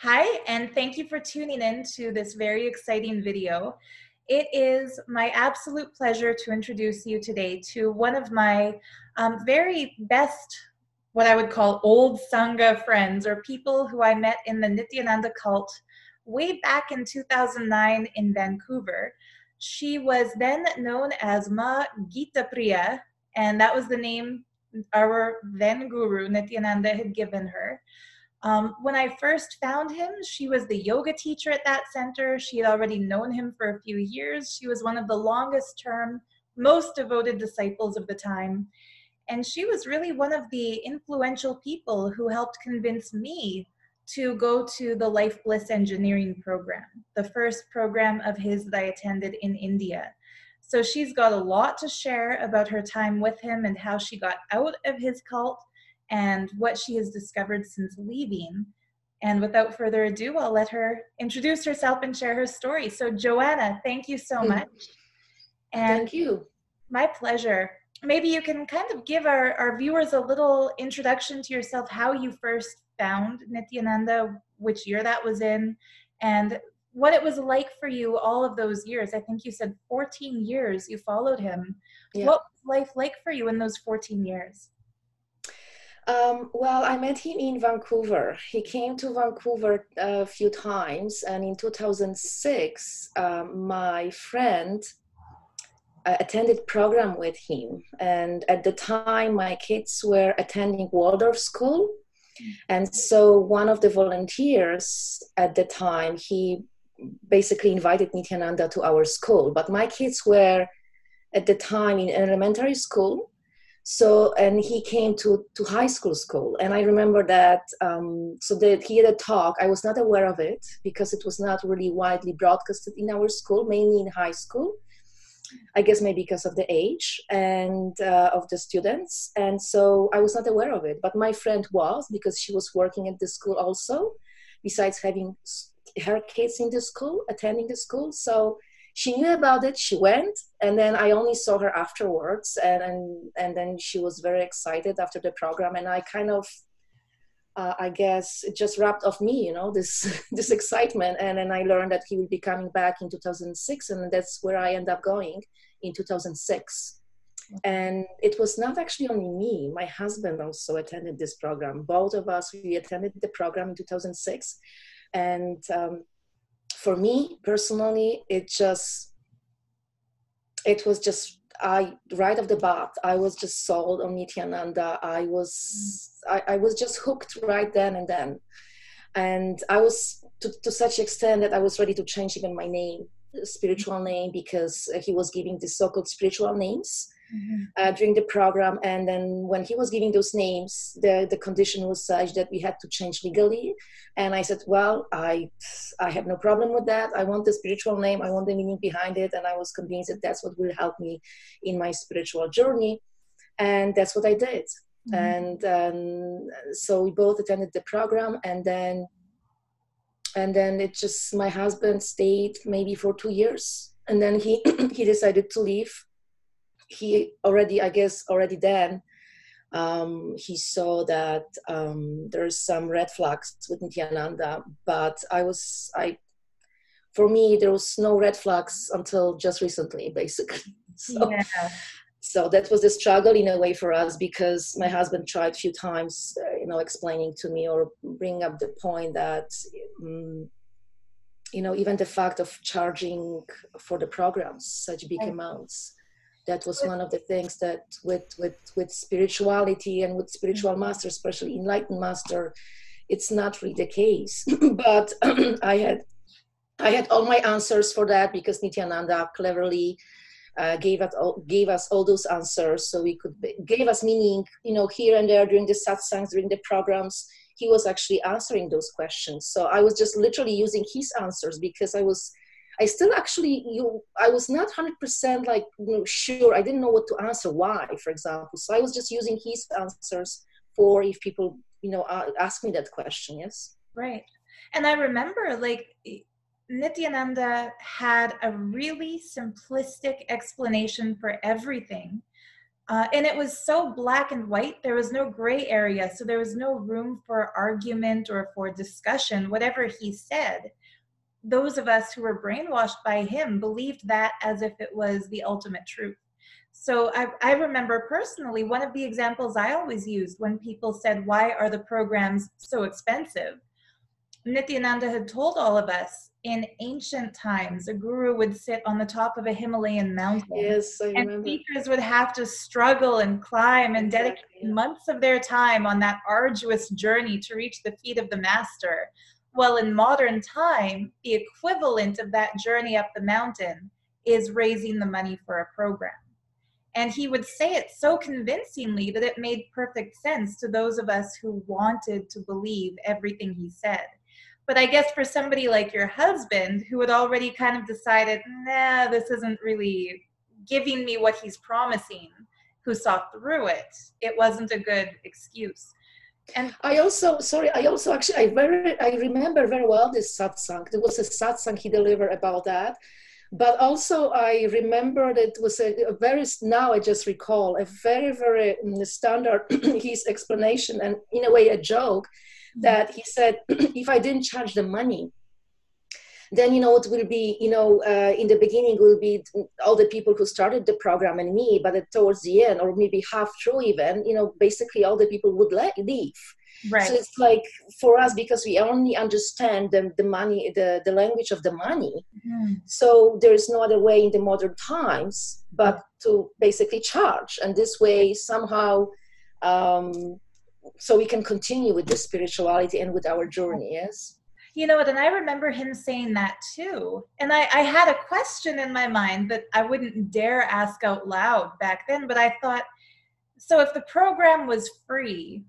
Hi, and thank you for tuning in to this very exciting video. It is my absolute pleasure to introduce you today to one of my very best, what I would call old Sangha friends, or people who I met in the Nithyananda cult way back in 2009 in Vancouver. She was then known as Ma Geetapriya, and that was the name our then guru Nithyananda had given her. When I first found him, she was the yoga teacher at that center. She had already known him for a few years. She was one of the longest term, most devoted disciples of the time. And she was really one of the influential people who helped convince me to go to the Life Bliss Engineering program, the first program of his that I attended in India. So she's got a lot to share about her time with him and how she got out of his cult and what she has discovered since leaving. And without further ado, I'll let her introduce herself and share her story. So Joanna, thank you so much. And thank you. My pleasure. Maybe you can kind of give our viewers a little introduction to yourself, how you first found Nithyananda, which year that was in, and what it was like for you all of those years. I think you said 14 years you followed him. Yeah. What was life like for you in those 14 years? Well, I met him in Vancouver. He came to Vancouver a few times, and in 2006, my friend attended program with him. And at the time, my kids were attending Waldorf school. And so one of the volunteers at the time, he basically invited Nithyananda to our school. But my kids were at the time in elementary school. So, and he came to high school. And I remember that, so that he had a talk. I was not aware of it because it was not really widely broadcasted in our school, mainly in high school. I guess maybe because of the age and of the students. And so I was not aware of it, but my friend was, because she was working at the school also, besides having her kids in the school, attending the school. So she knew about it, she went, and then I only saw her afterwards. And then she was very excited after the program. And I kind of, I guess it just wrapped off me, you know, this excitement. And then I learned that he will be coming back in 2006. And that's where I ended up going in 2006. And it was not actually only me. My husband also attended this program. Both of us, we attended the program in 2006. And for me personally, it was just, right off the bat, I was just sold on Nithyananda. I was just hooked right then and then. And I was to such extent that I was ready to change even my name, spiritual name, because he was giving these so-called spiritual names during the program. And then when he was giving those names, the condition was such that we had to change legally. And I said, well, I have no problem with that. I want the spiritual name. I want the meaning behind it. And I was convinced that that's what will help me in my spiritual journey. And that's what I did. And so we both attended the program. And then it just, my husband stayed maybe for 2 years. And then he decided to leave. He already then, he saw that there's some red flags with Nithyananda, but for me, there was no red flags until just recently, basically. So that was the struggle in a way for us, because my husband tried a few times, explaining to me or bringing up the point that, even the fact of charging for the programs such big amounts, that was one of the things that with spirituality and with spiritual master, especially enlightened master, it's not really the case. But I had all my answers for that, because Nithyananda cleverly gave us all those answers, so gave us meaning, here and there during the satsangs, during the programs. He was actually answering those questions. So I was just literally using his answers, because I was not 100% sure. I didn't know what to answer, why, for example. So I was just using his answers for if people, ask me that question. Yes. Right. And I remember Nithyananda had a really simplistic explanation for everything. And it was so black and white. There was no gray area. So there was no room for argument or for discussion. Whatever he said, those of us who were brainwashed by him believed that as if it was the ultimate truth. So I remember personally, one of the examples I always used when people said, why are the programs so expensive? Nithyananda had told all of us in ancient times, a guru would sit on the top of a Himalayan mountain, Yes, I and remember. teachers would have to struggle and climb and dedicate Exactly, yeah. months of their time on that arduous journey to reach the feet of the master. Well, in modern time, the equivalent of that journey up the mountain is raising the money for a program. And he would say it so convincingly that it made perfect sense to those of us who wanted to believe everything he said. But I guess for somebody like your husband, who had already kind of decided, nah, this isn't really giving me what he's promising, who saw through it, it wasn't a good excuse. And I also actually, I remember very well this satsang. There was a satsang he delivered about that. But also I remember that it was a very, now I just recall, a very, very standard, his explanation, and in a way a joke, that he said, if I didn't charge the money, then, it will be, in the beginning will be all the people who started the program and me, but towards the end, or maybe half through even, basically all the people would leave. right. So it's like for us, because we only understand the money, the language of the money. Mm-hmm. So there is no other way in the modern times but to basically charge. And this way somehow, so we can continue with the spirituality and with our journey, yes? You know what, and I remember him saying that too. And I had a question in my mind that I wouldn't dare ask out loud back then, but I thought, so if the program was free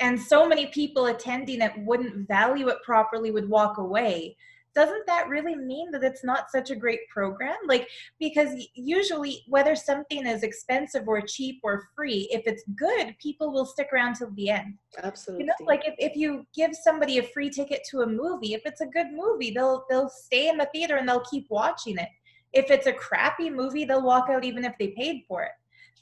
and so many people attending it wouldn't value it properly, would walk away, doesn't that really mean that it's not such a great program? Like, because usually whether something is expensive or cheap or free, if it's good, people will stick around till the end. Absolutely. Like if you give somebody a free ticket to a movie, if it's a good movie, they'll stay in the theater and they'll keep watching it. If it's a crappy movie, they'll walk out even if they paid for it.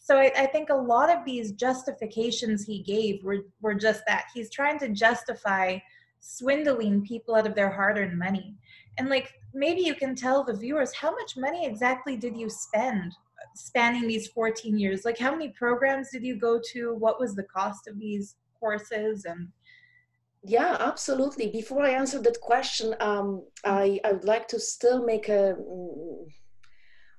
So I think a lot of these justifications he gave were just that. He's trying to justify swindling people out of their hard-earned money. And like, maybe you can tell the viewers, how much money exactly did you spend spanning these 14 years? Like, how many programs did you go to? What was the cost of these courses? And yeah, absolutely. Before I answer that question, I would like to still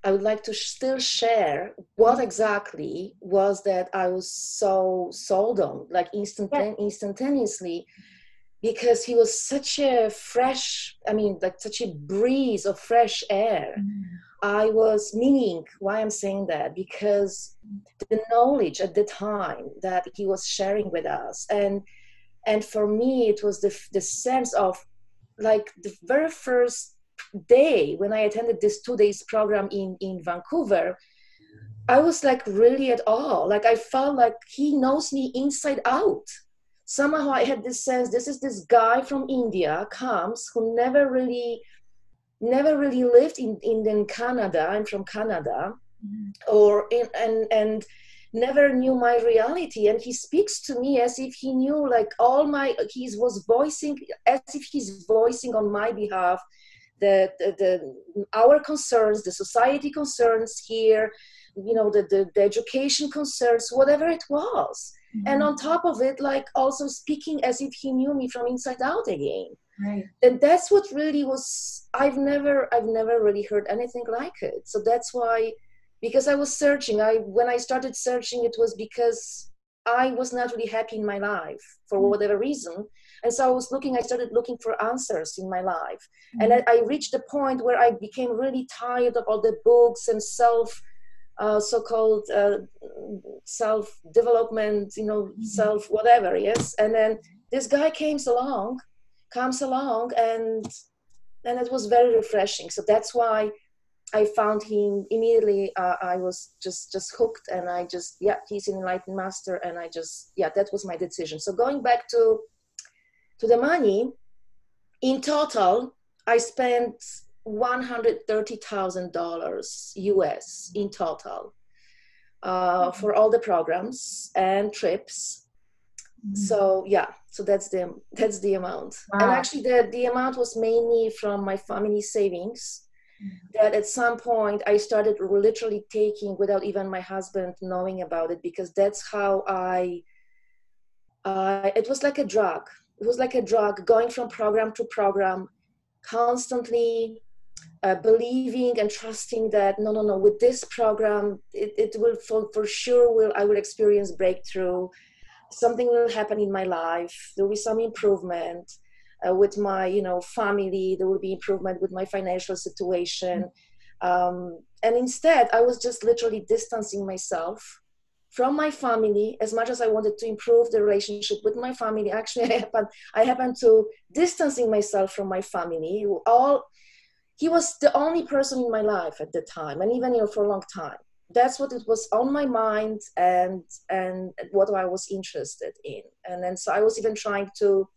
I would like to still share what exactly was that I was so sold on, like instantaneously, because he was such a fresh, like such a breeze of fresh air. I was, meaning why I'm saying that, because the knowledge at the time that he was sharing with us, and for me it was the sense of, like, the very first day when I attended this 2 days program in Vancouver, I was like really at all. Like I felt like he knows me inside out. Somehow I had this sense, this is this guy from India comes, who never really lived in Canada. I'm from Canada, and never knew my reality, and he speaks to me as if he knew, like, as if he's voicing on my behalf our concerns, the society concerns here, the education concerns, whatever it was. And on top of it, like, also speaking as if he knew me from inside out again. right. And that's what really was, I've never really heard anything like it. So that's why, because I was searching, when I started searching, it was because I was not really happy in my life for whatever reason. And so I started looking for answers in my life. And I reached the point where I became really tired of all the books and so-called self-development, self whatever, yes. And then this guy comes along, and it was very refreshing. So that's why I found him immediately. I was just hooked, and he's an enlightened master, and that was my decision. So going back to the money, in total, I spent $130,000 US in total. for all the programs and trips. So yeah, so that's the amount. And Wow. actually the amount was mainly from my family savings, that at some point I started literally taking without even my husband knowing about it, because that's how it was like a drug. It was like a drug, going from program to program, constantly believing and trusting that no, with this program, it will for sure I will experience breakthrough. Something will happen in my life. There will be some improvement with my, family. There will be improvement with my financial situation. And instead, I was just literally distancing myself from my family. As much as I wanted to improve the relationship with my family, actually, I happened to distancing myself from my family. He was the only person in my life at the time, and even for a long time. That's what it was on my mind, and what I was interested in. And then so I was even trying to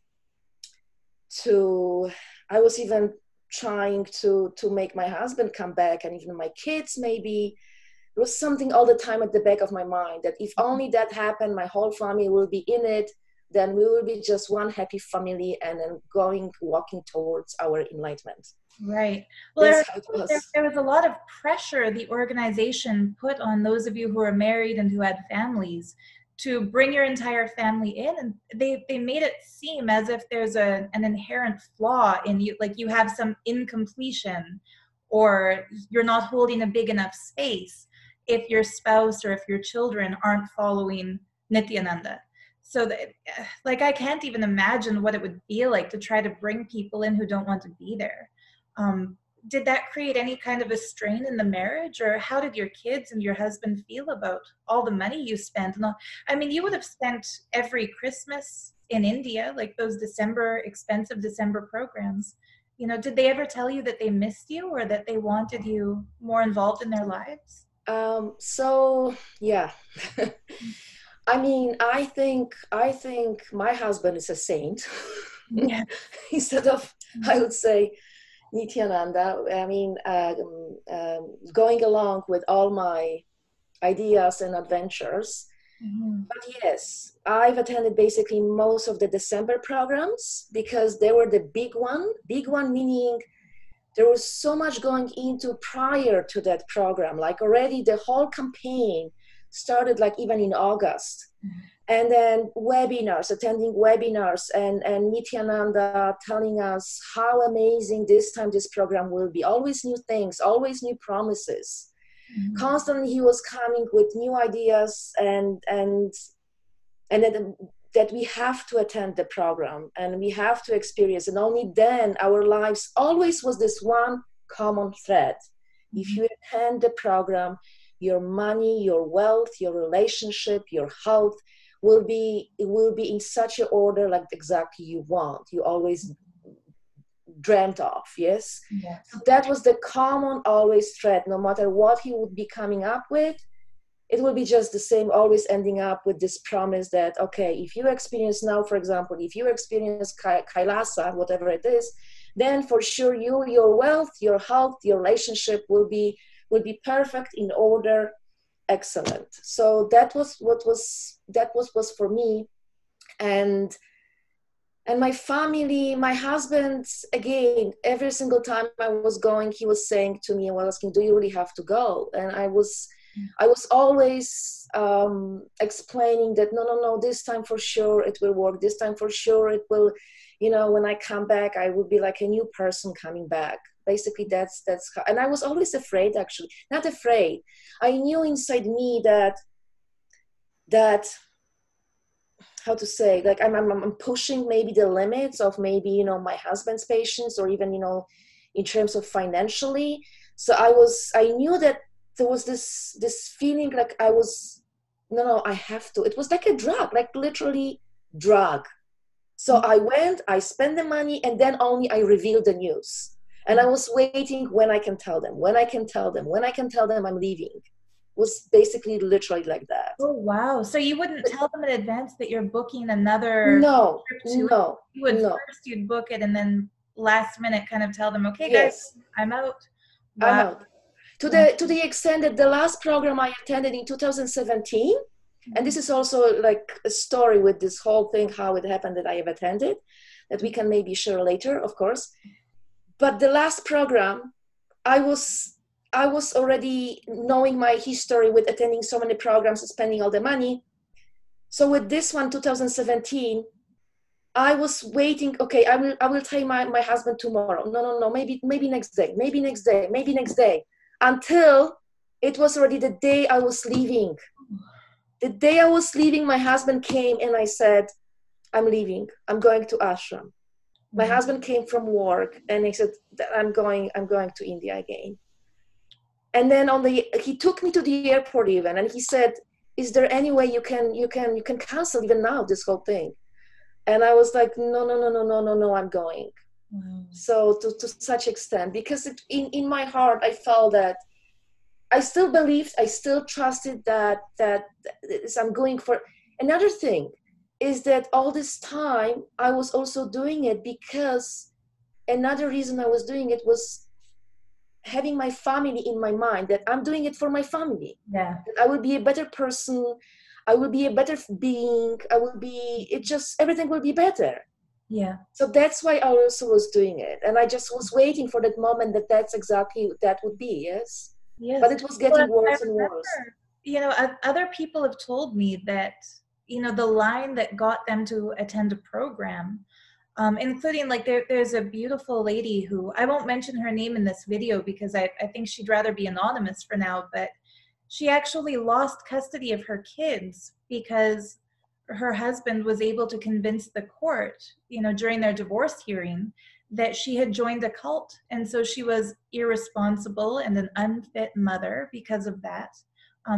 make my husband come back, and even my kids. Maybe there was something all the time at the back of my mind that if only that happened, my whole family will be in it, then we will be just one happy family, and then walking towards our enlightenment. Right. Well, there was a lot of pressure the organization put on those of you who are married and who had families to bring your entire family in, and they made it seem as if there's an inherent flaw in you, like you have some incompletion, or you're not holding a big enough space if your spouse or if your children aren't following Nithyananda. So that, like, I can't even imagine what it would feel like to try to bring people in who don't want to be there. Did that create any kind of a strain in the marriage, or how did your kids and your husband feel about all the money you spent? And I mean, you would have spent every Christmas in India, like those expensive December programs. Did they ever tell you that they missed you, or that they wanted you more involved in their lives? So yeah. I mean, I think my husband is a saint. Yeah. Instead of, I would say, Nithyananda. I mean, going along with all my ideas and adventures. But yes, I've attended basically most of the December programs, because they were the big one meaning there was so much going into prior to that program. Like already the whole campaign started like even in August. And then attending webinars, and Nithyananda telling us how amazing this time this program will be. Always new things, always new promises. Constantly he was coming with new ideas, and that we have to attend the program and we have to experience, and only then our lives always was this one common thread. If you attend the program, your money, your wealth, your relationship, your health will be in such an order like exactly you want, you always dreamt of. Yes. So that was the common always thread. No matter what he would be coming up with, it will be just the same, always ending up with this promise that, okay, if you experience now, for example, if you experience Kailasa, whatever it is, then for sure your wealth, your health, your relationship will be perfect, in order, excellent. So that was for me. And my family, my husband, again, every single time I was going, he was saying to me, and was asking, do you really have to go? And I was always explaining that no, this time for sure it will work. This time for sure it will, when I come back, I will be like a new person coming back. Basically, that's how, and I was always afraid, actually. Not afraid. I knew inside me that how to say, like I'm pushing maybe the limits of maybe, my husband's patience, or even, in terms of financially. So I knew that there was this feeling like I was, no, I have to. It was like a drug, like literally drug. So I went, I spent the money, and then only I revealed the news. And I was waiting when I can tell them I'm leaving. Was basically literally like that. Oh, wow. So you wouldn't tell them in advance that you're booking another trip to it? You would first, you'd book it, and then last minute kind of tell them, okay, guys, I'm out. Wow. I'm out. to the extent that the last program I attended in 2017, and this is also like a story with this whole thing, how it happened that I have attended, that we can maybe share later, of course. But the last program, I was already knowing my history with attending so many programs and spending all the money. So with this one, 2017, I was waiting. Okay, I will tell my husband tomorrow. No, maybe next day, maybe next day, until it was already the day I was leaving. The day I was leaving, my husband came and I said, I'm leaving. I'm going to ashram. My husband came from work and he said, I'm going to India again. And then he took me to the airport even, and he said, is there any way you can cancel even now this whole thing? And I was like, no, I'm going. Wow. So to such extent, because in my heart, I felt that I still believed, I still trusted that I'm going for. Another thing is that all this time I was also doing it because another reason I was doing it was having my family in my mind, that I'm doing it for my family. Yeah. That I will be a better person. I will be a better being. Everything will be better. Yeah. So that's why I also was doing it. And I just was waiting for that moment that would be, yes. Yes. But it was getting worse and worse. You know, other people have told me that, you know, the line that got them to attend a program, including like there's a beautiful lady who, I won't mention her name in this video because I think she'd rather be anonymous for now, but she actually lost custody of her kids because her husband was able to convince the court, you know, during their divorce hearing, that she had joined a cult. And so she was irresponsible and an unfit mother because of that,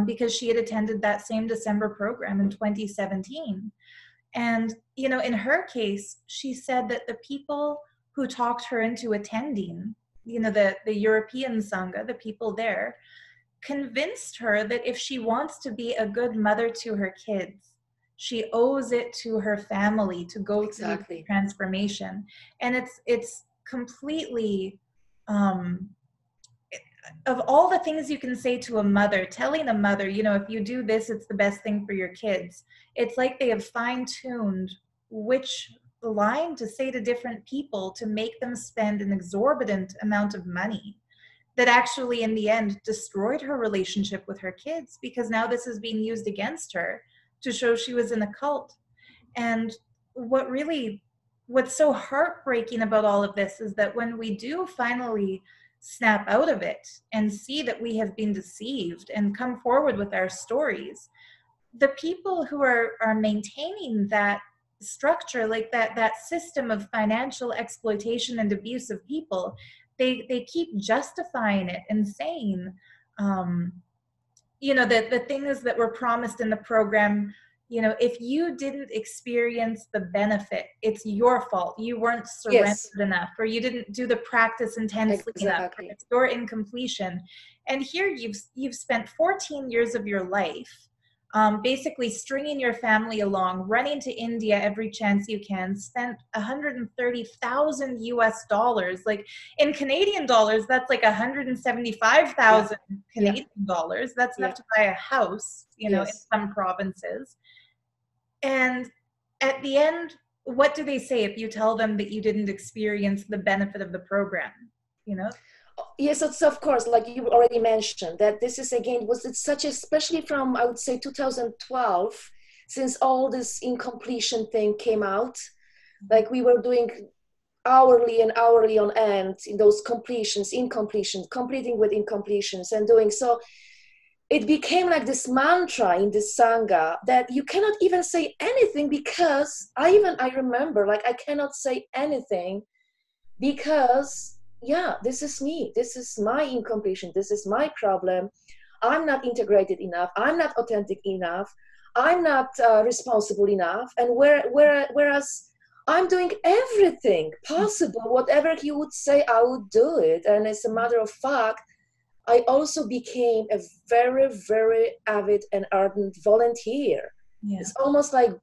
because she had attended that same December program in 2017. And, you know, in her case, she said that the people who talked her into attending, you know, the European Sangha, the people there, convinced her that if she wants to be a good mother to her kids, she owes it to her family to go through the transformation. And it's completely, of all the things you can say to a mother, telling a mother, you know, if you do this, it's the best thing for your kids. It's like they have fine-tuned which line to say to different people to make them spend an exorbitant amount of money that actually in the end destroyed her relationship with her kids, because now this is being used against her to show she was in a cult. And what's so heartbreaking about all of this is that when we do finally snap out of it and see that we have been deceived and come forward with our stories, the people who are maintaining that structure, like that system of financial exploitation and abuse of people, they keep justifying it and saying, you know, that the things that were promised in the program, you know, if you didn't experience the benefit, it's your fault. You weren't surrendered enough, or you didn't do the practice intensely enough. It's your incompletion. And here you've spent 14 years of your life basically stringing your family along, running to India every chance you can, spent $130,000 US. Like in Canadian dollars, that's like 175,000 Canadian dollars. That's enough to buy a house, you know, in some provinces. And at the end, what do they say if you tell them that you didn't experience the benefit of the program, you know? Yes, it's of course, like you already mentioned, that this is again, it's such, especially from, I would say 2012, since all this incompletion thing came out, like we were doing hourly on end in those completions, incompletions, completing with incompletions and doing so. It became like this mantra in this Sangha that you cannot even say anything, because I remember, like, I cannot say anything because, yeah, this is me. This is my incompletion. This is my problem. I'm not integrated enough. I'm not authentic enough. I'm not responsible enough. And whereas I'm doing everything possible, whatever he would say, I would do it. And as a matter of fact, I also became a very, very avid and ardent volunteer. Yeah. It's almost like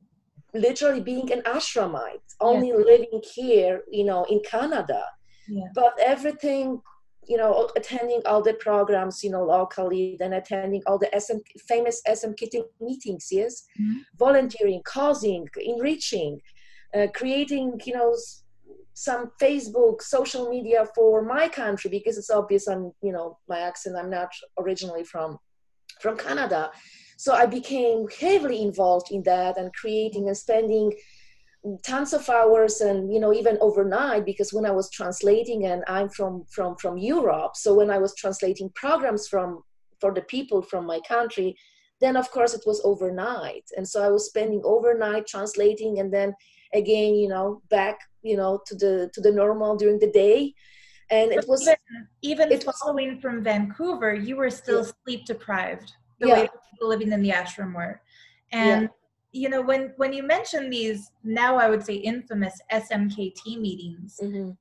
literally being an ashramite, only living here, you know, in Canada. Yeah. But everything attending all the programs, locally, then attending all the famous SMKT meetings, yes, Mhm. volunteering, causing, enriching, creating, some Facebook, social media for my country, because it's obvious I'm, my accent, I'm not originally from Canada. So I became heavily involved in that and creating and spending tons of hours, and even overnight, because when I was translating, and I'm from Europe, so when I was translating programs for the people from my country, then of course it was overnight, and so I was spending overnight translating, and then again back to the normal during the day. And So it was even it was following from Vancouver, you were still yeah, sleep deprived, the way yeah, that people living in the ashram were. yeah. And when you mention these, now I would say infamous SMKT meetings, Hmm.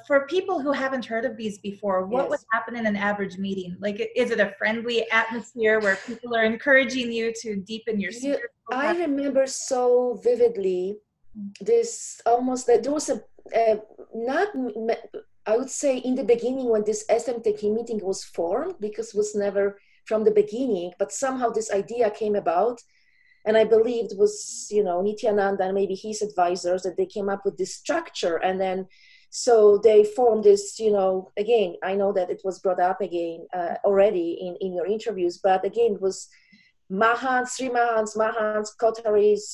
for people who haven't heard of these before, what would Yes. happen in an average meeting? Like, is it a friendly atmosphere where people are encouraging you to deepen your spiritual I practice? remember so vividly this, almost that there was not I would say in the beginning, when this SMTK meeting was formed, because it was never from the beginning, but somehow this idea came about, and I believed it was Nithyananda and maybe his advisors, that they came up with this structure, and then so they formed this. Again, I know that it was brought up again already in your interviews, but again it was Mahants, Sri Mahants, Kotaris,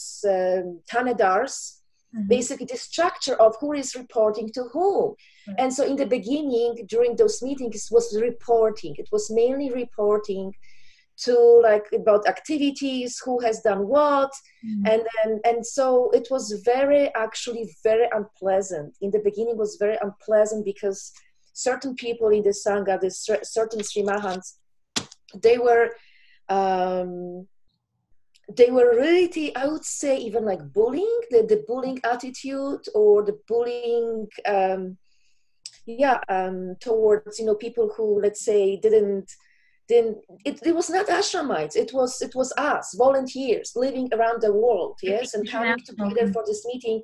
Tanedars, Mhm. basically the structure of who is reporting to whom. Right. And so in the beginning, during those meetings, it was reporting. It was mainly reporting to, like, about activities, who has done what. Mhm. And so it was actually very unpleasant. In the beginning, it was very unpleasant because certain people in the Sangha, certain Sri Mahants, they were um, really, I would say, even like bullying, the bullying attitude, or the bullying, towards people who, let's say, didn't it was not ashramites, it was us volunteers living around the world, Like the yes, and coming international together for this meeting.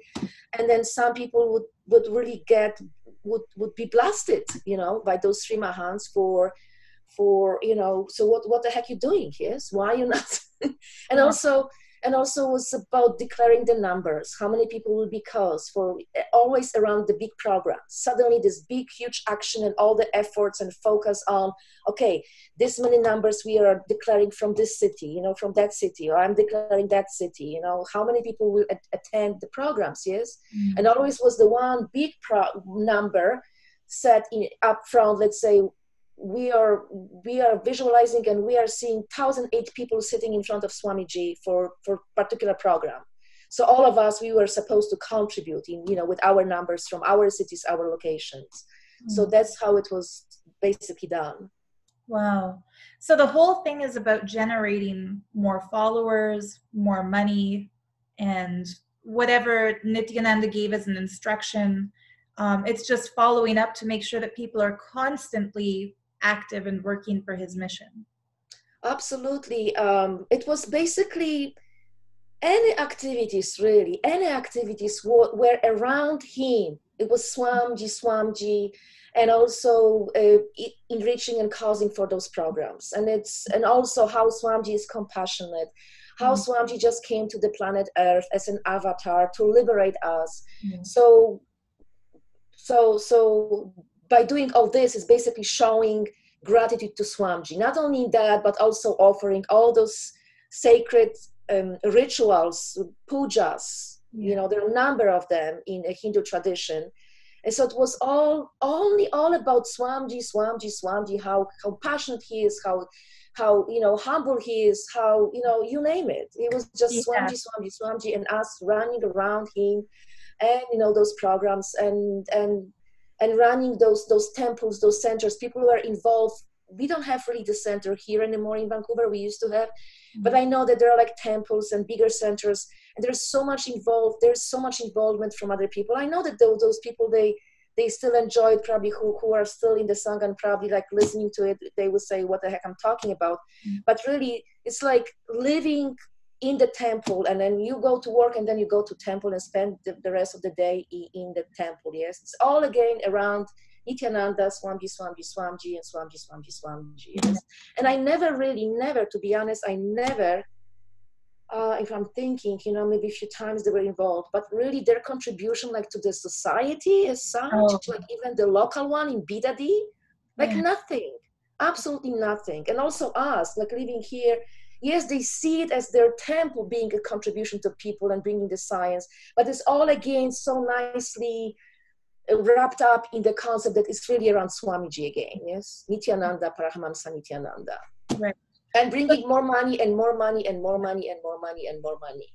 And then some people would really would be blasted, by those Sri Mahants for so what the heck you doing, yes, why are you not and Yeah. also was about declaring the numbers, how many people will be caused for, always around the big programs. Suddenly this big huge action and all the efforts and focus on, okay, this many numbers we are declaring from this city, from that city, or I'm declaring that city, how many people will attend the programs, yes. Mhm. And always was the one big number set in up front. Let's say we are visualizing, and we are seeing 1,008 people sitting in front of Swamiji for particular program. So all of us, we were supposed to contribute in, with our numbers from our cities, our locations. So Mhm. that's how it was basically done. Wow. So the whole thing is about generating more followers, more money, and whatever Nityananda gave as an instruction. It's just following up to make sure that people are constantly active and working for his mission. Absolutely. It was basically any activities, really, any activities were around him. It was Swamji, and also enriching and causing for those programs. And also how Swamji is compassionate, how Mhm. Swamji just came to the planet Earth as an avatar to liberate us. Mhm. So by doing all this is basically showing gratitude to Swamiji. Not only that, but also offering all those sacred rituals, pujas. Yeah. There are a number of them in a Hindu tradition. And so it was all about Swamiji, how compassionate he is, how humble he is, how you name it. It was just Yeah. Swamiji, and us running around him, and those programs, and running those temples, those centers. People who are involved. We don't have really the center here anymore in Vancouver. We used to have, but Mhm. I know that there are like temples and bigger centers, and there's so much involved. There's so much involvement from other people. I know that those people, they still enjoy it, probably, who are still in the sangha, and probably like listening to it, they will say, what the heck I'm talking about. But really, it's like living in the temple, and then you go to work, and then you go to temple and spend the rest of the day in the temple. Yes, it's all again around Nithyananda, Swamiji, Swamiji, Swamiji, and Swamiji, Swamiji, Swamiji. Yes. And I never, to be honest, I never, if I'm thinking, maybe a few times they were involved, but really their contribution, like to the society as such, like even the local one in Bidadi, like nothing, absolutely nothing. And also us, like living here, yes, they see it as their temple being a contribution to people and bringing the science, but it's all again so nicely wrapped up in the concept that it's really around Swamiji again, yes? Nithyananda, Paramahamsa Nithyananda. Right. And bringing more money and more money and more money and more money and more money.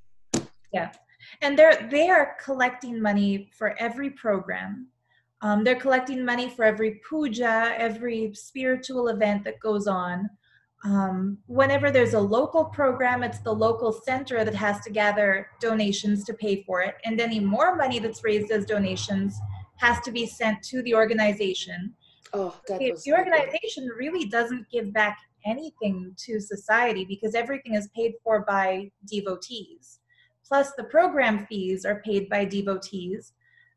Yeah. And they are collecting money for every program. They're collecting money for every puja, every spiritual event that goes on. Whenever there's a local program, it's the local center that has to gather donations to pay for it. And any more money that's raised as donations has to be sent to the organization. Oh, the organization really doesn't give back anything to society because everything is paid for by devotees. Plus the program fees are paid by devotees.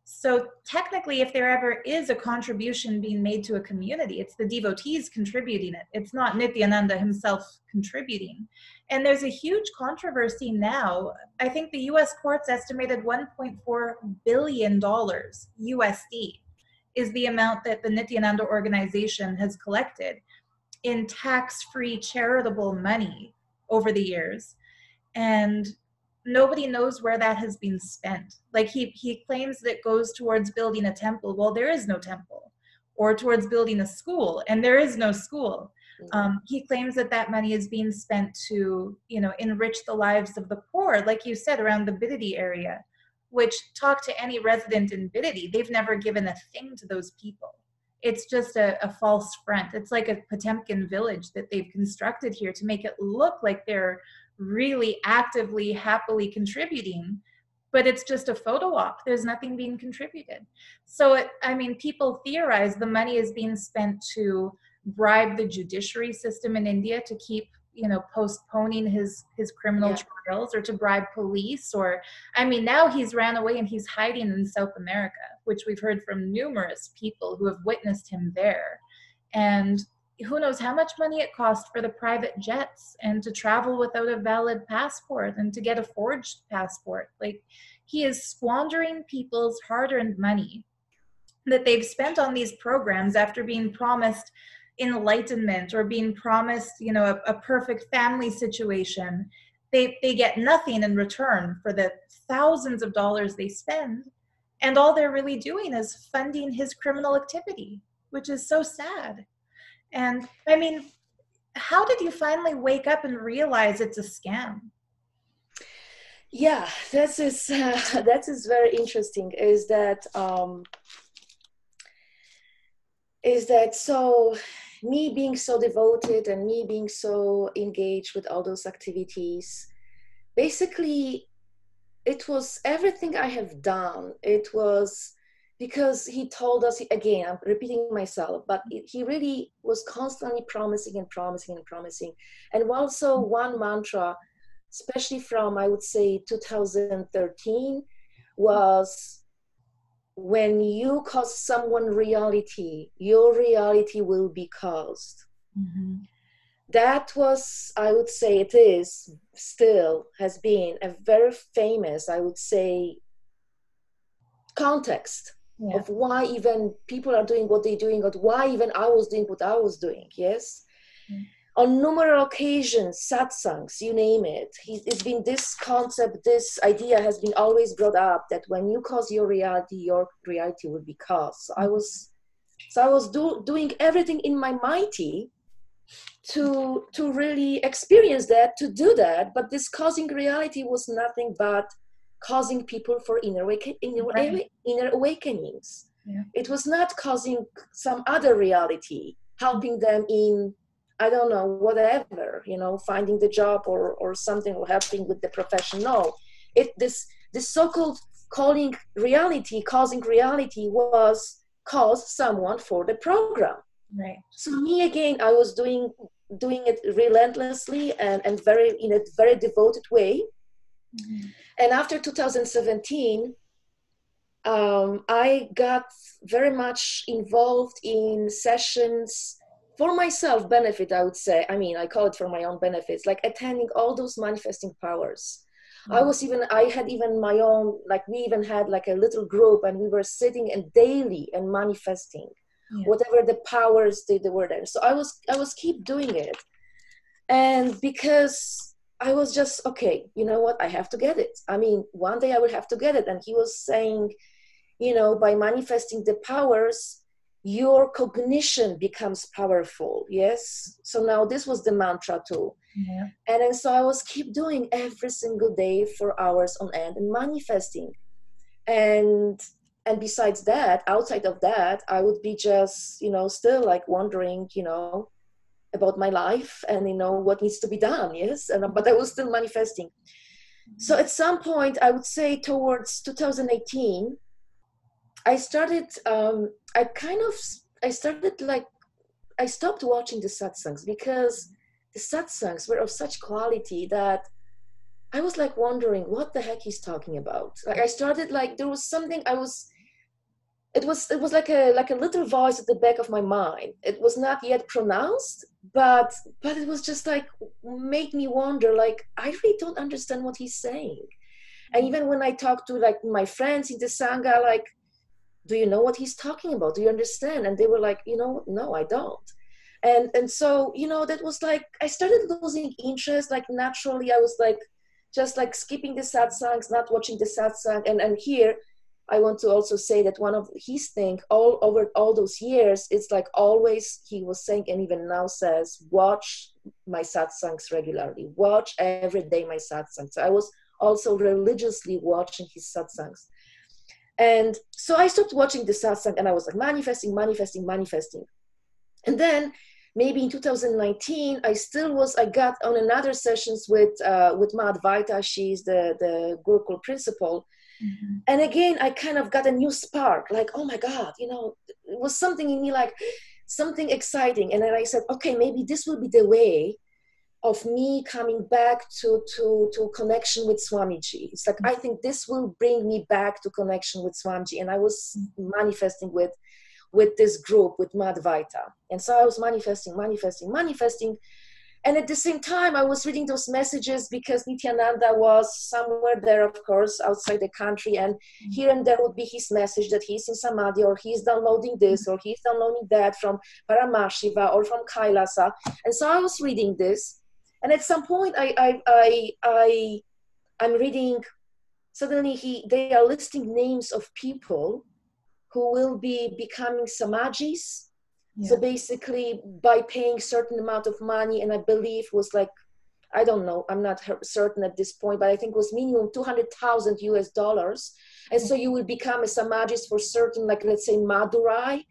So technically, if there ever is a contribution being made to a community, it's the devotees contributing it. It's not Nithyananda himself contributing. And there's a huge controversy now. I think the US courts estimated $1.4 billion USD is the amount that the Nithyananda organization has collected in tax-free charitable money over the years. And nobody knows where that has been spent. Like he claims that it goes towards building a temple. Well, there is no temple. Or towards building a school, and there is no school. He claims that that money is being spent to, enrich the lives of the poor, like you said, around the Bidadi area, which, talk to any resident in Bidadi, they've never given a thing to those people. It's just a false front. It's like a Potemkin village that they've constructed here to make it look like they're really actively, happily contributing, but it's just a photo op. There's nothing being contributed. So, people theorize the money is being spent to bribe the judiciary system in India to keep, postponing his criminal trials, or to bribe police, or, now he's ran away and he's hiding in South America, which we've heard from numerous people who have witnessed him there. And who knows how much money it cost for the private jets and to travel without a valid passport and to get a forged passport. Like, he is squandering people's hard-earned money that they've spent on these programs after being promised enlightenment or being promised, a perfect family situation. They get nothing in return for the thousands of dollars they spend. And all they're really doing is funding his criminal activity, which is so sad. And how did you finally wake up and realize it's a scam? Yeah, that is very interesting. Is that so? Me being so devoted and me being so engaged with all those activities, basically, it was everything I have done. It was because he told us, again, I'm repeating myself, but he really was constantly promising and promising and promising. And also one mantra, especially from, I would say, 2013, was, when you cause someone reality, your reality will be caused. Mm-hmm. That was, I would say, it is, still has been a very famous, I would say, context of why even people are doing what they're doing, or why even I was doing what I was doing, yes? Mm. On numerous occasions, satsangs, you name it, it's been this concept, this idea has been always brought up, that when you cause your reality will be caused. So I was doing everything in my mighty to really experience that, to do that, but this causing reality was nothing but causing people for inner awakenings. Yeah. It was not causing some other reality, helping them in, I don't know, whatever, finding the job or something, or helping with the profession. No, this so-called causing reality was cause someone for the program. Right. So me, again, I was doing it relentlessly and in a very devoted way. Mm-hmm. And after 2017, I got very much involved in sessions for myself benefit, I would say. I mean, I call it for my own benefits, like attending all those manifesting powers. Yeah. I had even my own, like we even had like a little group and we were sitting and daily and manifesting Yeah. whatever the powers they were there. So I was keep doing it. And because I was just, okay, you know what, I have to get it. I mean, one day I will have to get it. And he was saying, you know, by manifesting the powers, your cognition becomes powerful. Yes. So now this was the mantra too. Yeah. And then so I was keep doing every single day for hours on end and manifesting. And besides that, outside of that, I would be just, you know, still like wondering, you know, about my life and, you know, what needs to be done. Yes. And but I was still manifesting. So at some point, I would say towards 2018, I started, I started like, I stopped watching the satsangs because the satsangs were of such quality that I was like wondering what the heck he's talking about. Like I started like, there was something it was like a little voice at the back of my mind. It was not yet pronounced, but it was just like, made me wonder, like, I really don't understand what he's saying. And even when I talked to like my friends in the Sangha, like, do you know what he's talking about? Do you understand? And they were like, you know, no, I don't. And so, you know, that was like, I started losing interest. Like naturally, I was like, just like skipping the satsangs, not watching the satsang. And here, I want to also say that one of his thing all over all those years, it's like always he was saying, and even now says, watch my satsangs regularly. Watch every day my satsangs. So I was also religiously watching his satsangs. And so I stopped watching the satsang and I was like manifesting, manifesting, manifesting. And then maybe in 2019, I got on another sessions with Ma Advaita. She's the Gurukul principal. Mm-hmm. And again, I kind of got a new spark, like, oh my God, you know, it was something in me, like something exciting. And then I said, okay, maybe this will be the way of me coming back to connection with Swamiji. It's like, I think this will bring me back to connection with Swamiji. And I was manifesting with this group, with Madhvaita. And so I was manifesting, manifesting, manifesting. And at the same time, I was reading those messages because Nithyananda was somewhere there, of course, outside the country. And here and there would be his message that he's in Samadhi, or he's downloading this, or he's downloading that from Paramashiva or from Kailasa. And so I was reading this. And at some point, I'm reading, suddenly they are listing names of people who will be becoming Samajis. Yeah. So basically by paying certain amount of money, and I believe was like, I don't know, I'm not certain at this point, but I think it was minimum 200,000 US dollars. And so you will become a Samajis for certain, like let's say Madurai,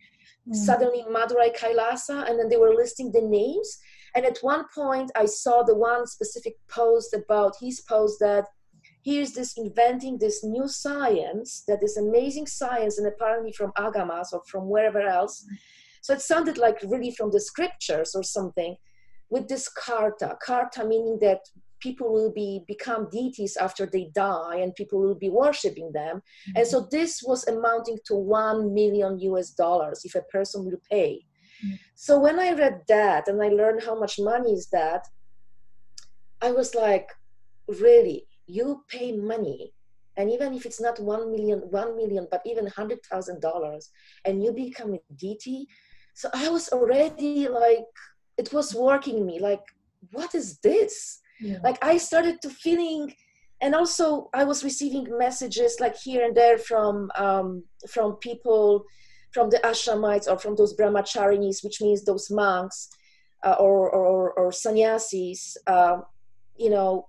suddenly Madurai Kailasa, and then they were listing the names. And at one point I saw the one specific post about his post that here's this inventing this new science, that is amazing science, and apparently from Agamas or from wherever else. So it sounded like really from the scriptures or something, with this karta meaning that people will become deities after they die and people will be worshiping them. Mm-hmm. And so this was amounting to 1 million US dollars if a person will pay. Mm-hmm. So when I read that and I learned how much money is that, I was like, really? You pay money, and even if it's not 1 million, but even $100,000, and you become a deity. So I was already like, it was working me, like, what is this? Yeah. Like I started to feeling, and also I was receiving messages like here and there from people, from the ashramites or from those brahmacharinis, which means those monks or sannyasis, you know,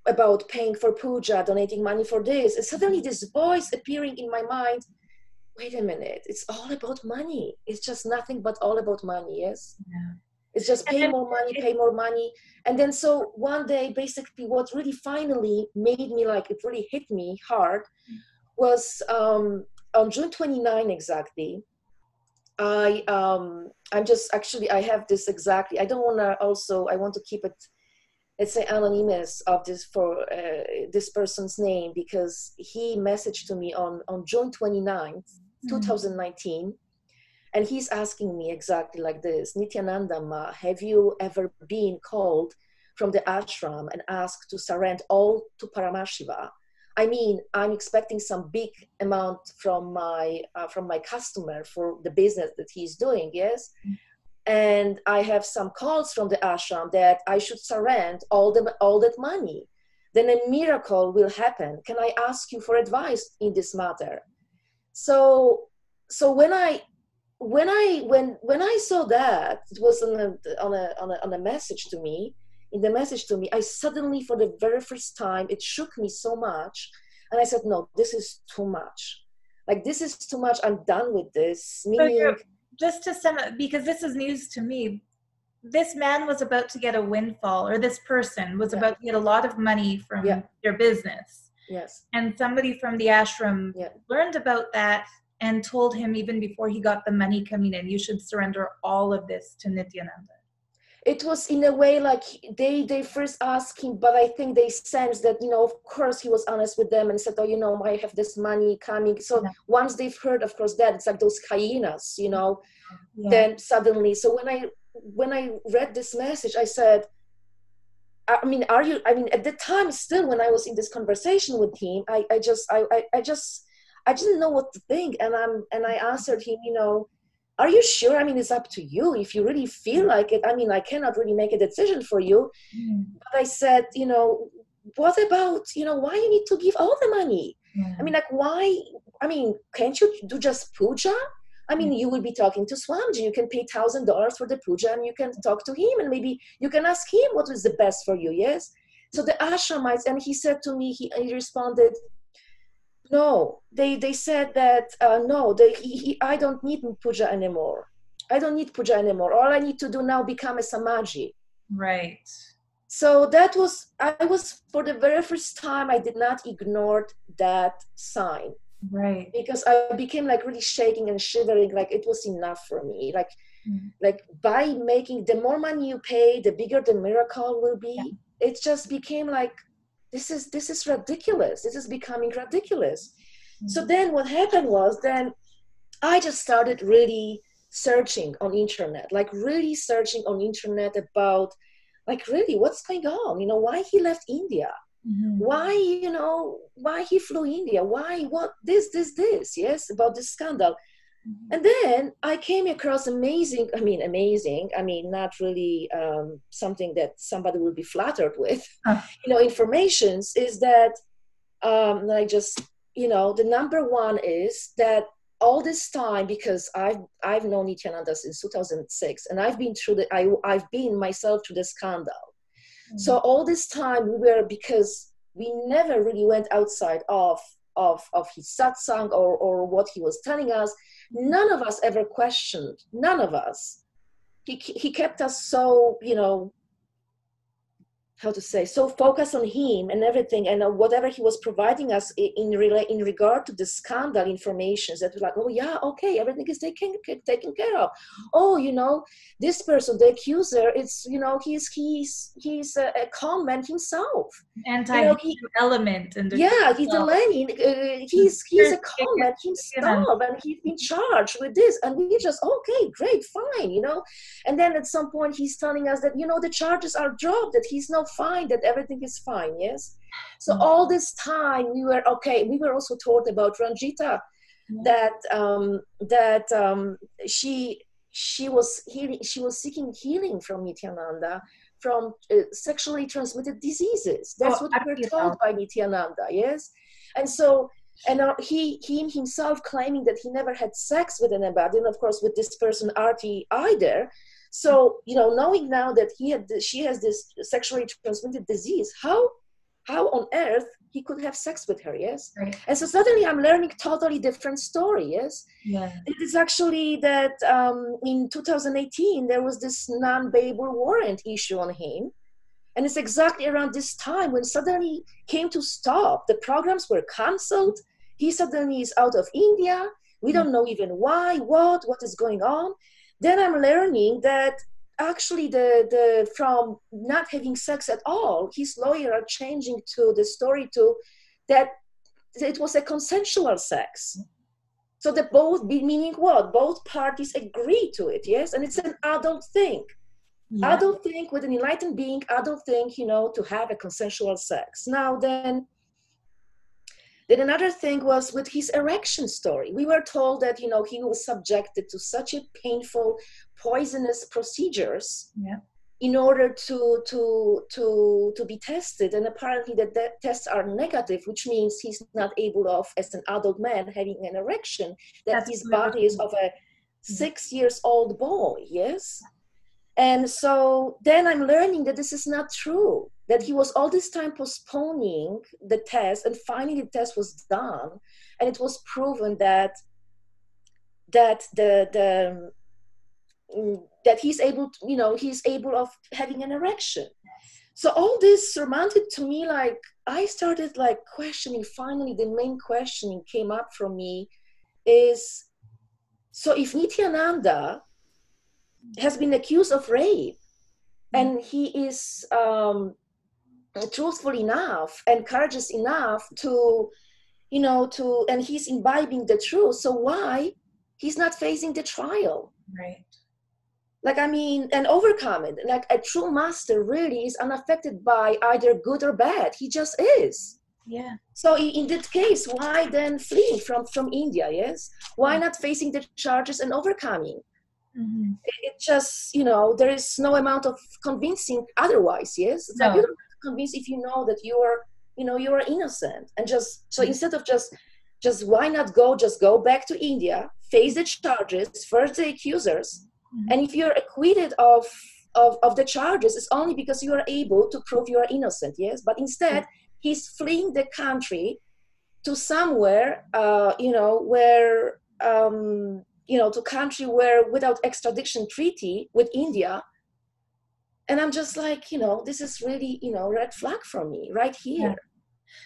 about paying for puja, donating money for this. And suddenly this voice appearing in my mind, wait a minute, it's all about money. It's just nothing but all about money, yes? Yeah. It's just pay more money. And then so one day, basically what really finally made me, like, it really hit me hard was on June 29 exactly, I'm just, actually, I have this exactly, I don't want to also, I want to keep it it's an anonymous of this for this person's name, because he messaged to me on June 29th, 2019. And he's asking me exactly like this: Nithyananda Ma, have you ever been called from the ashram and asked to surrender all to Paramashiva? I mean, I'm expecting some big amount from my customer for the business that he's doing, yes? And I have some calls from the ashram that I should surrender all that money. Then a miracle will happen. Can I ask you for advice in this matter? So when I saw that, it was on a message to me. In the message to me, I suddenly, for the very first time, it shook me so much, and I said, "No, this is too much. Like, this is too much. I'm done with this." Meaning, just to sum up, because this is news to me, this man was about to get a windfall, or this person was about to get a lot of money from their business. Yes. And somebody from the ashram learned about that and told him, even before he got the money coming in, you should surrender all of this to Nithyananda. It was in a way like they first asked him, but I think they sensed that, of course he was honest with them and said, "Oh, I have this money coming." So once they've heard, of course, that it's like those hyenas, then suddenly, so when I read this message, I said, at the time still, when I was in this conversation with him, I didn't know what to think. And I answered him, "Are you sure? I mean, it's up to you. If you really feel like it, I cannot really make a decision for you." But I said, what about, why you need to give all the money? Why? Can't you do just puja? You will be talking to Swamiji. You can pay $1,000 for the puja, and you can talk to him, and maybe you can ask him what is the best for you, yes? So the ashramites, and he said to me, he responded, "No, they said that, no, I don't need puja anymore. I don't need puja anymore. All I need to do now become a Samaji." Right. So I was, for the very first time, I did not ignore that sign. Right. Because I became like really shaking and shivering, like it was enough for me. Like by making, the more money you pay, the bigger the miracle will be. Yeah. It just became like, this is ridiculous. This is becoming ridiculous. So then what happened was, then I just started really searching on internet, about, like, really what's going on, why he left India, why he flew India, what this, yes, about this scandal. And then I came across amazing, not really something that somebody will be flattered with, informations, is that the number one is that all this time, because I've known Nithyananda since 2006, and I've been myself through the scandal. So all this time because we never really went outside of his satsang or what he was telling us. None of us ever questioned. None of us. He kept us so, so focused on him and everything, and whatever he was providing us in regard to the scandal information, that was like, "Oh yeah, okay, everything is taken care of. Oh, this person, the accuser, it's, he's a con man himself. Element. And he's a Lenin. He's a con man himself, and he's been charged with this. And we just, okay, great, fine, And then at some point he's telling us that, the charges are dropped, that he's now fine, that everything is fine, yes? So all this time we were okay. We were also taught about Ranjita, that she was seeking healing from Nithyananda from sexually transmitted diseases. That's what we were told by Nithyananda, yes? And so, he himself claiming that he never had sex with anybody, and of course with this person Arti either. So, knowing now that she has this sexually transmitted disease, how on earth he could have sex with her, yes? Right. And so suddenly I'm learning totally different story, yes? Yeah. It is actually that in 2018, there was this non-bailable warrant issue on him. And it's exactly around this time when suddenly came to stop. The programs were canceled. He suddenly is out of India. We don't know even why, what is going on. Then I'm learning that actually the from not having sex at all, his lawyer are changing to the story to that it was a consensual sex. So that both, meaning what? Both parties agree to it, yes? And it's an adult thing. Yeah. Adult thing with an enlightened being, adult thing, to have a consensual sex. Now then another thing was with his erection story. We were told that, he was subjected to such a painful, poisonous procedures in order to be tested. And apparently the tests are negative, which means he's not able of, as an adult man, having an erection, that his body is of a 6-year-old boy, yes? And so then I'm learning that this is not true, that he was all this time postponing the test, and finally the test was done, and it was proven that he's able to, he's able of having an erection. So all this surmounted to me, like, I started like questioning. Finally, the main questioning came up from me is, so if Nithyananda has been accused of rape, and he is truthful enough and courageous enough to, and he's imbibing the truth, so why he's not facing the trial? Right. Like, I mean, and overcome it. Like, a true master really is unaffected by either good or bad. He just is. Yeah. So in that case, why then fleeing from India, yes? Why not facing the charges and overcoming? Mm-hmm. It just, there is no amount of convincing otherwise, yes? It's like, you don't have to convince if you know that you are innocent. And just, so instead of just why not go back to India, face the charges, first the accusers, and if you're acquitted of the charges, it's only because you are able to prove you are innocent, yes? But instead, he's fleeing the country to somewhere, where, to country where without extradition treaty with India. And I'm just like, this is really, red flag for me right here. Yeah.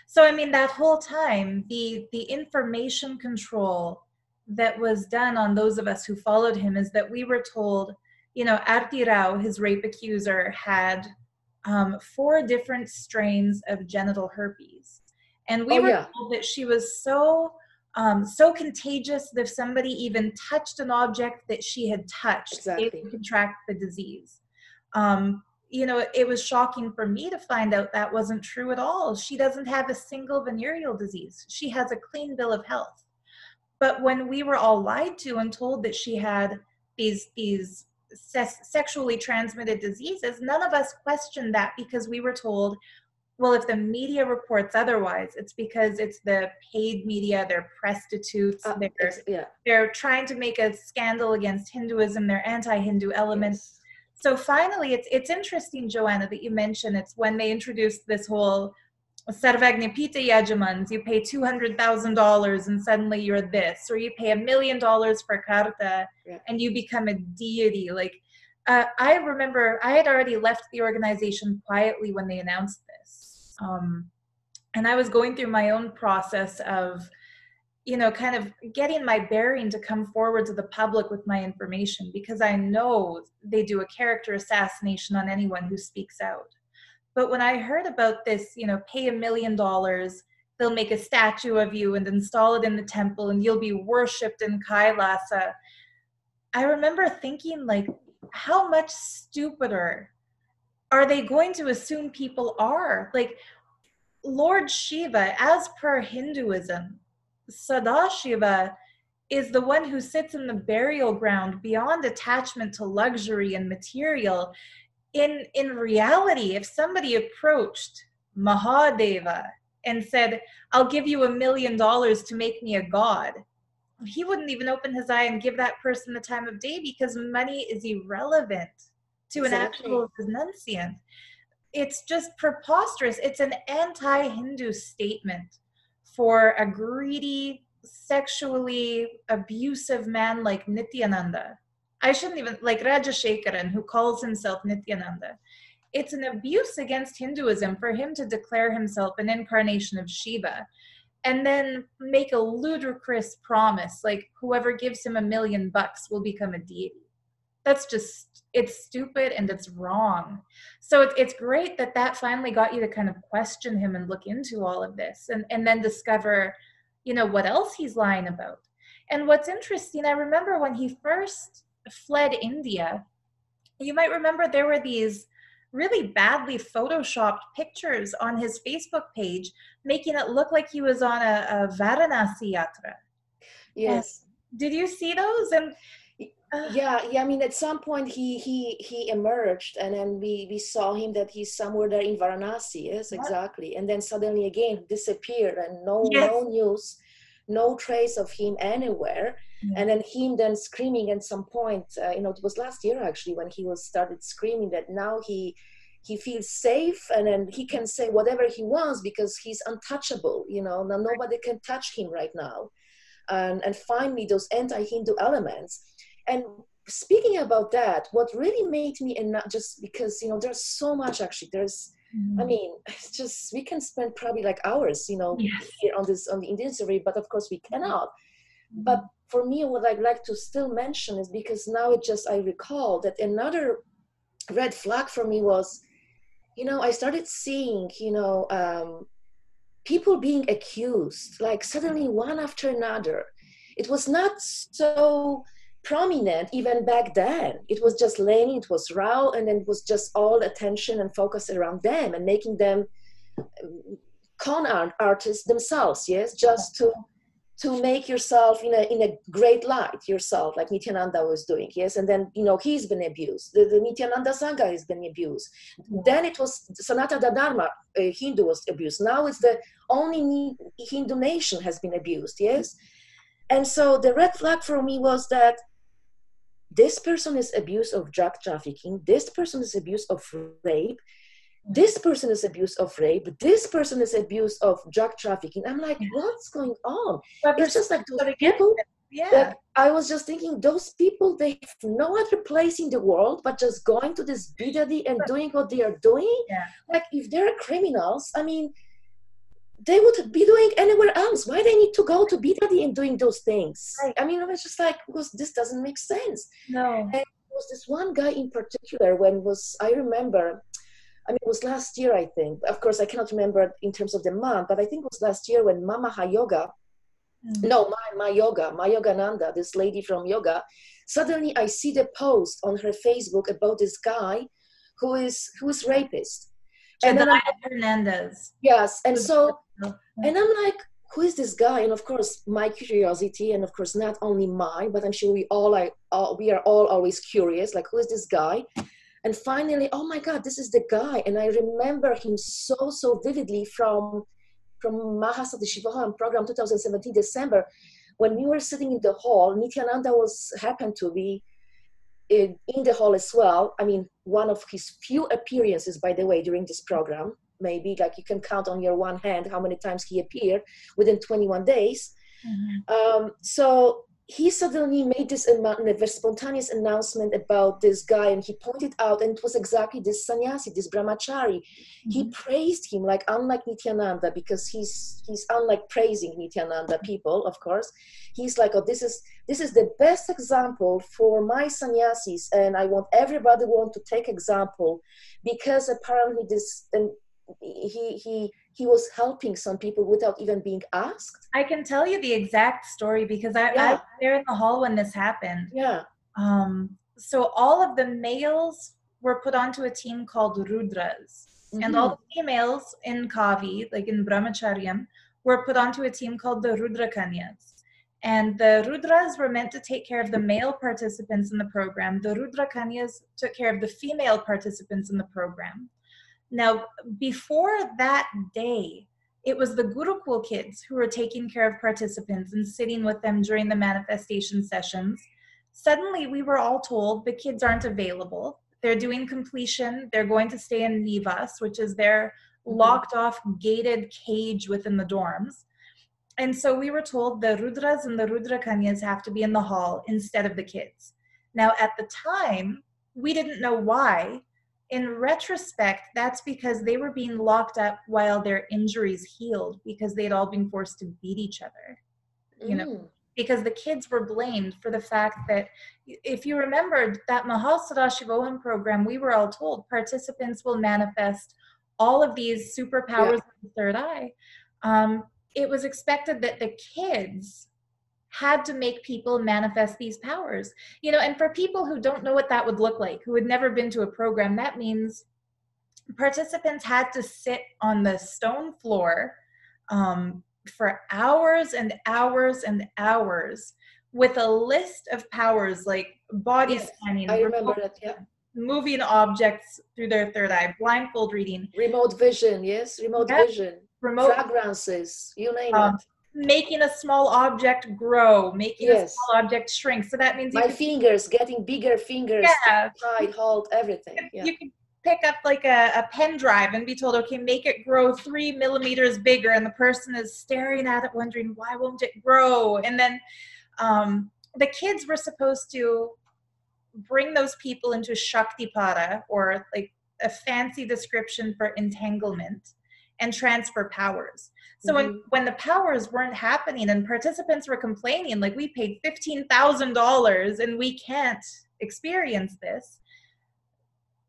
So, I mean, that whole time, the information control that was done on those of us who followed him is that we were told, Arti Rao, his rape accuser, had 4 different strains of genital herpes. And we were told that she was so contagious that if somebody even touched an object that she had touched, they would contract the disease. It was shocking for me to find out that wasn't true at all. She doesn't have a single venereal disease. She has a clean bill of health. But when we were all lied to and told that she had these sexually transmitted diseases, none of us questioned that, because we were told, well, if the media reports otherwise, it's because it's the paid media, they're prostitutes, they're trying to make a scandal against Hinduism, they're anti-Hindu elements. So finally, it's interesting, Joanna, that you mentioned it's when they introduced this whole Sarvagnapita Yajamans, you pay $200,000 and suddenly you're this, or you pay $1 million for karta and you become a deity. Like, I remember I had already left the organization quietly when they announced this. And I was going through my own process of, kind of getting my bearing to come forward to the public with my information, because I know they do a character assassination on anyone who speaks out. But when I heard about this, pay $1 million, they'll make a statue of you and install it in the temple and you'll be worshipped in Kailasa. I remember thinking, like, how much stupider are they going to assume people are? Like, Lord Shiva, as per Hinduism, Sadashiva is the one who sits in the burial ground beyond attachment to luxury and material. In reality, if somebody approached Mahadeva and said, I'll give you $1 million to make me a god, he wouldn't even open his eye and give that person the time of day, because money is irrelevant to an actual renunciant. It's just preposterous. It's an anti-Hindu statement for a greedy, sexually abusive man like Nithyananda. I shouldn't even, like Rajashekaran, who calls himself Nithyananda. It's an abuse against Hinduism for him to declare himself an incarnation of Shiva and then make a ludicrous promise, like whoever gives him $1 million will become a deity. that's just, it's stupid and it's wrong. So it's great that that finally got you to kind of question him and look into all of this, and then discover, you know, what else he's lying about. And what's interesting, I remember when he first fled India, you might remember there were these really badly photoshopped pictures on his Facebook page, making it look like he was on a Varanasi yatra. And Yes. did you see those? And Yeah, yeah. I mean, at some point he emerged, and then we saw him that he's somewhere there in Varanasi. Yes, exactly. And then suddenly again disappeared, and no yes, news, no trace of him anywhere. yeah. And then him then screaming at some point. It was last year actually when he was started screaming that now he feels safe, and then he can say whatever he wants because he's untouchable. Now nobody can touch him right now. And finally those anti-Hindu elements. And speaking about that, what really made me, and not just because, there's so much actually, I mean, it's just, we can spend probably like hours, Yes. here on the Indian survey, but of course we cannot. But for me, what I'd like to still mention is because now I recall that another red flag for me was, I started seeing, people being accused, like suddenly one after another. It was not so prominent even back then. It was just Lenny, it was Rao, and then it was just all attention and focus around them and making them con artists themselves, yes, just to make yourself in a great light yourself, like Nithyananda was doing, yes. And then he's been abused, the Nithyananda Sangha has been abused. Then it was Sanatana Dharma, Hindu was abused. Now it's the only Hindu nation has been abused, yes. And so the red flag for me was that this person is abused of drug trafficking, this person is abused of rape, this person is abused of rape, this person is abused of drug trafficking. I'm like, what's going on? But It's just like those people. Yeah. That I was just thinking, those people, they have no other place in the world but just going to this bidadi and doing what they are doing. Yeah. Like, if they're criminals, I mean, they would be doing anywhere else. Why they need to go to Bidadi and doing those things? Right. I mean, it was just like, this doesn't make sense. No. And it was this one guy in particular I remember, I mean, it was last year, I think. Of course, I cannot remember in terms of the month, but I think it was last year when Ma Yogananda, this lady from yoga, suddenly I see the post on her Facebook about this guy who is rapist. And then Hernandez. Yes, and so, and I'm like, who is this guy? And of course, my curiosity, and of course, not only mine, but I'm sure we are all always curious, like, who is this guy? And finally, oh my God, this is the guy. And I remember him so vividly from Mahasati Shivahan program 2017 December, when we were sitting in the hall. Nithyananda happened to be in the hall as well. I mean, one of his few appearances, by the way, during this program. Maybe like you can count on your one hand how many times he appeared within 21 days. So he suddenly made this spontaneous announcement about this guy, and he pointed out, and it was exactly this sannyasi, this brahmachari. He praised him, like, unlike Nithyananda, because he's unlike praising Nithyananda people, of course. He's like, oh, this is the best example for my sannyasis, and I want everybody to take example, because apparently he was helping some people without even being asked. I can tell you the exact story because I was there in the hall when this happened. Yeah. So all of the males were put onto a team called Rudras. And all the females in Kavi, like in Brahmacharyam, were put onto a team called the Rudra Kanyas. And the Rudras were meant to take care of the male participants in the program. The Rudra Kanyas took care of the female participants in the program. Now, before that day, it was the Gurukul kids who were taking care of participants and sitting with them during the manifestation sessions. Suddenly, we were all told the kids aren't available. They're doing completion. They're going to stay in Nivas, which is their locked off, gated cage within the dorms. And so we were told the Rudras and the Rudra Kanyas have to be in the hall instead of the kids. Now, at the time, we didn't know why. In retrospect, that's because they were being locked up while their injuries healed, because they'd all been forced to beat each other, you know. because the kids were blamed for the fact that, if you remembered that Mahasarashivoham program, we were all told participants will manifest all of these superpowers of the third eye. It was expected that the kids had to make people manifest these powers, and for people who don't know what that would look like, who had never been to a program, that means participants had to sit on the stone floor for hours and hours and hours with a list of powers like body scanning, I remember that, moving objects through their third eye, blindfold reading, remote vision, vision, fragrances, you name it. Making a small object grow, making a small object shrink. So that means my fingers getting bigger fingers, hide, hold, everything. You can pick up like a pen drive and be told, okay, make it grow 3 millimeters bigger, and the person is staring at it wondering, why won't it grow? And then the kids were supposed to bring those people into Shaktipada, or like a fancy description for entanglement, and transfer powers. So when the powers weren't happening and participants were complaining, like, we paid $15,000 and we can't experience this,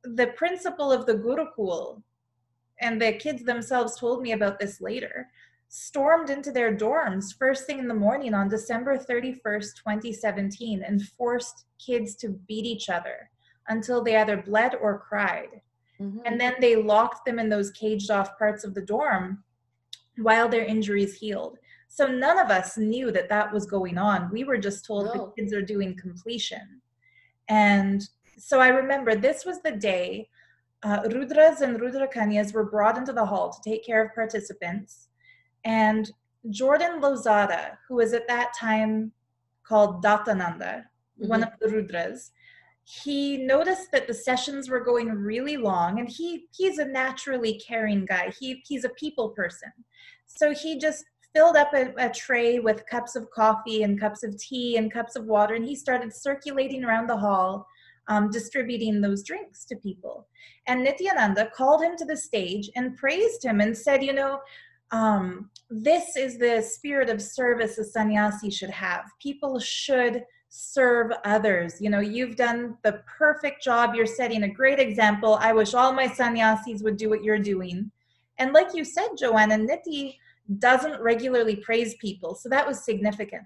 the principal of the Gurukul, and the kids themselves told me about this later, stormed into their dorms first thing in the morning on December 31st, 2017, and forced kids to beat each other until they either bled or cried. And then they locked them in those caged off parts of the dorm while their injuries healed. So none of us knew that that was going on. We were just told the kids are doing completion. And so I remember this was the day Rudras and Rudrakanyas were brought into the hall to take care of participants. And Jordan Lozada, who was at that time called Datananda, one of the Rudras, he noticed that the sessions were going really long, and he's a naturally caring guy. He's a people person. So he just filled up a tray with cups of coffee and cups of tea and cups of water, and he started circulating around the hall, distributing those drinks to people. And Nithyananda called him to the stage and praised him and said, this is the spirit of service a sannyasi should have. People should serve others. You've done the perfect job. You're setting a great example. I wish all my sannyasis would do what you're doing. And like you said, Joanna, Nithi doesn't regularly praise people, so that was significant.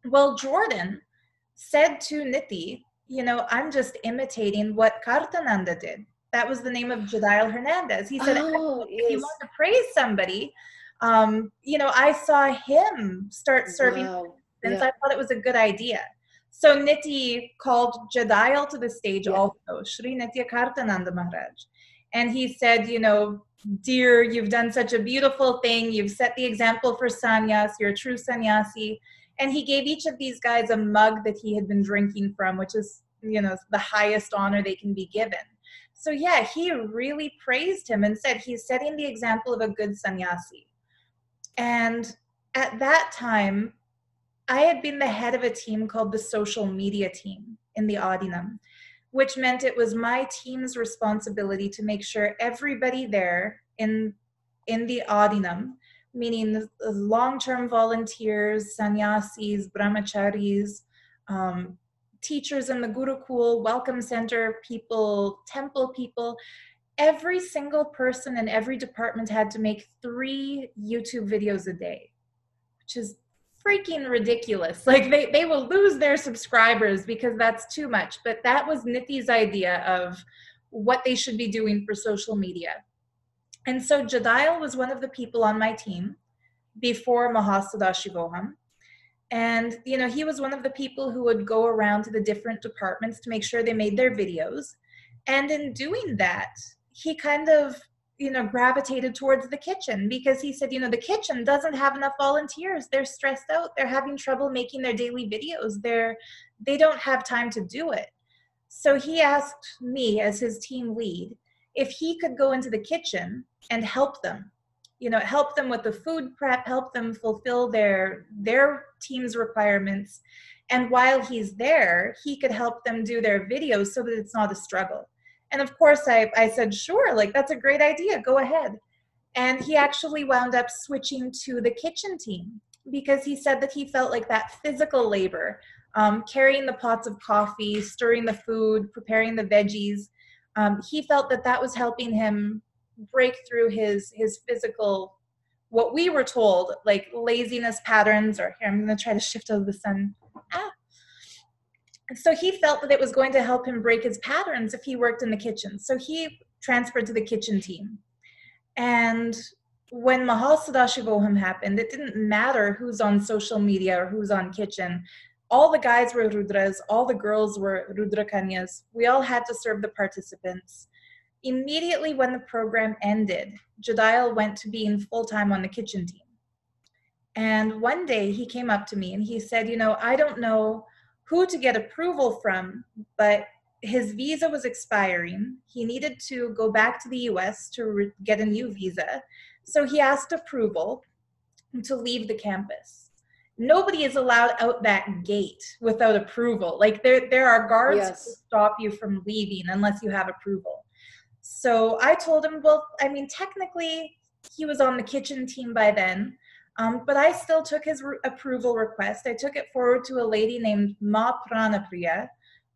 Well, Jordan said to Nithi, I'm just imitating what Kartananda did. That was the name of Jediel Hernandez. He said, if you want to praise somebody, I saw him start serving. And I thought it was a good idea. So Nithi called Jediel to the stage also, Shri Nitya Kartananda Maharaj. And he said, dear, you've done such a beautiful thing. You've set the example for sannyas. You're a true sannyasi. And he gave each of these guys a mug that he had been drinking from, which is, the highest honor they can be given. So yeah, he really praised him and said he's setting the example of a good sannyasi. And at that time, I had been the head of a team called the social media team in the Adinam, which meant it was my team's responsibility to make sure everybody there in the Adinam, meaning the long-term volunteers, sannyasis, brahmacharis, teachers in the Gurukul, welcome center people, temple people, every single person in every department had to make 3 YouTube videos a day, which is freaking ridiculous. Like they will lose their subscribers because that's too much. But that was Nithi's idea of what they should be doing for social media. And so Jediel was one of the people on my team before Mahasarashivoham. And, he was one of the people who would go around to the different departments to make sure they made their videos. And in doing that, he kind of, gravitated towards the kitchen, because he said, the kitchen doesn't have enough volunteers. They're stressed out. They're having trouble making their daily videos. They don't have time to do it. So he asked me as his team lead if he could go into the kitchen and help them. Help them with the food prep, help them fulfill their team's requirements. And while he's there, he could help them do their videos so that it's not a struggle. And of course, I said, sure, that's a great idea, go ahead. And he actually wound up switching to the kitchen team. because he said that he felt like that physical labor, carrying the pots of coffee, stirring the food, preparing the veggies, he felt that that was helping him break through his physical, what we were told, like laziness patterns, or here, I'm going to try to shift out of the sun. Ah. So he felt that it was going to help him break his patterns if he worked in the kitchen. So he transferred to the kitchen team. And when Mahal Sadashivoham happened, it didn't matter who's on social media or who's on kitchen. All the guys were Rudras, all the girls were Rudrakanyas. We all had to serve the participants. Immediately when the program ended, Jedial went to being full-time on the kitchen team. And one day he came up to me and he said, you know, I don't know who to get approval from, but his visa was expiring. He needed to go back to the US to get a new visa. So he asked approval to leave the campus. Nobody is allowed out that gate without approval. Like there are guards Yes. who stop you from leaving unless you have approval. So I told him, well, I mean, technically he was on the kitchen team by then, but I still took his approval request. I took it forward to a lady named Ma Nithyananda,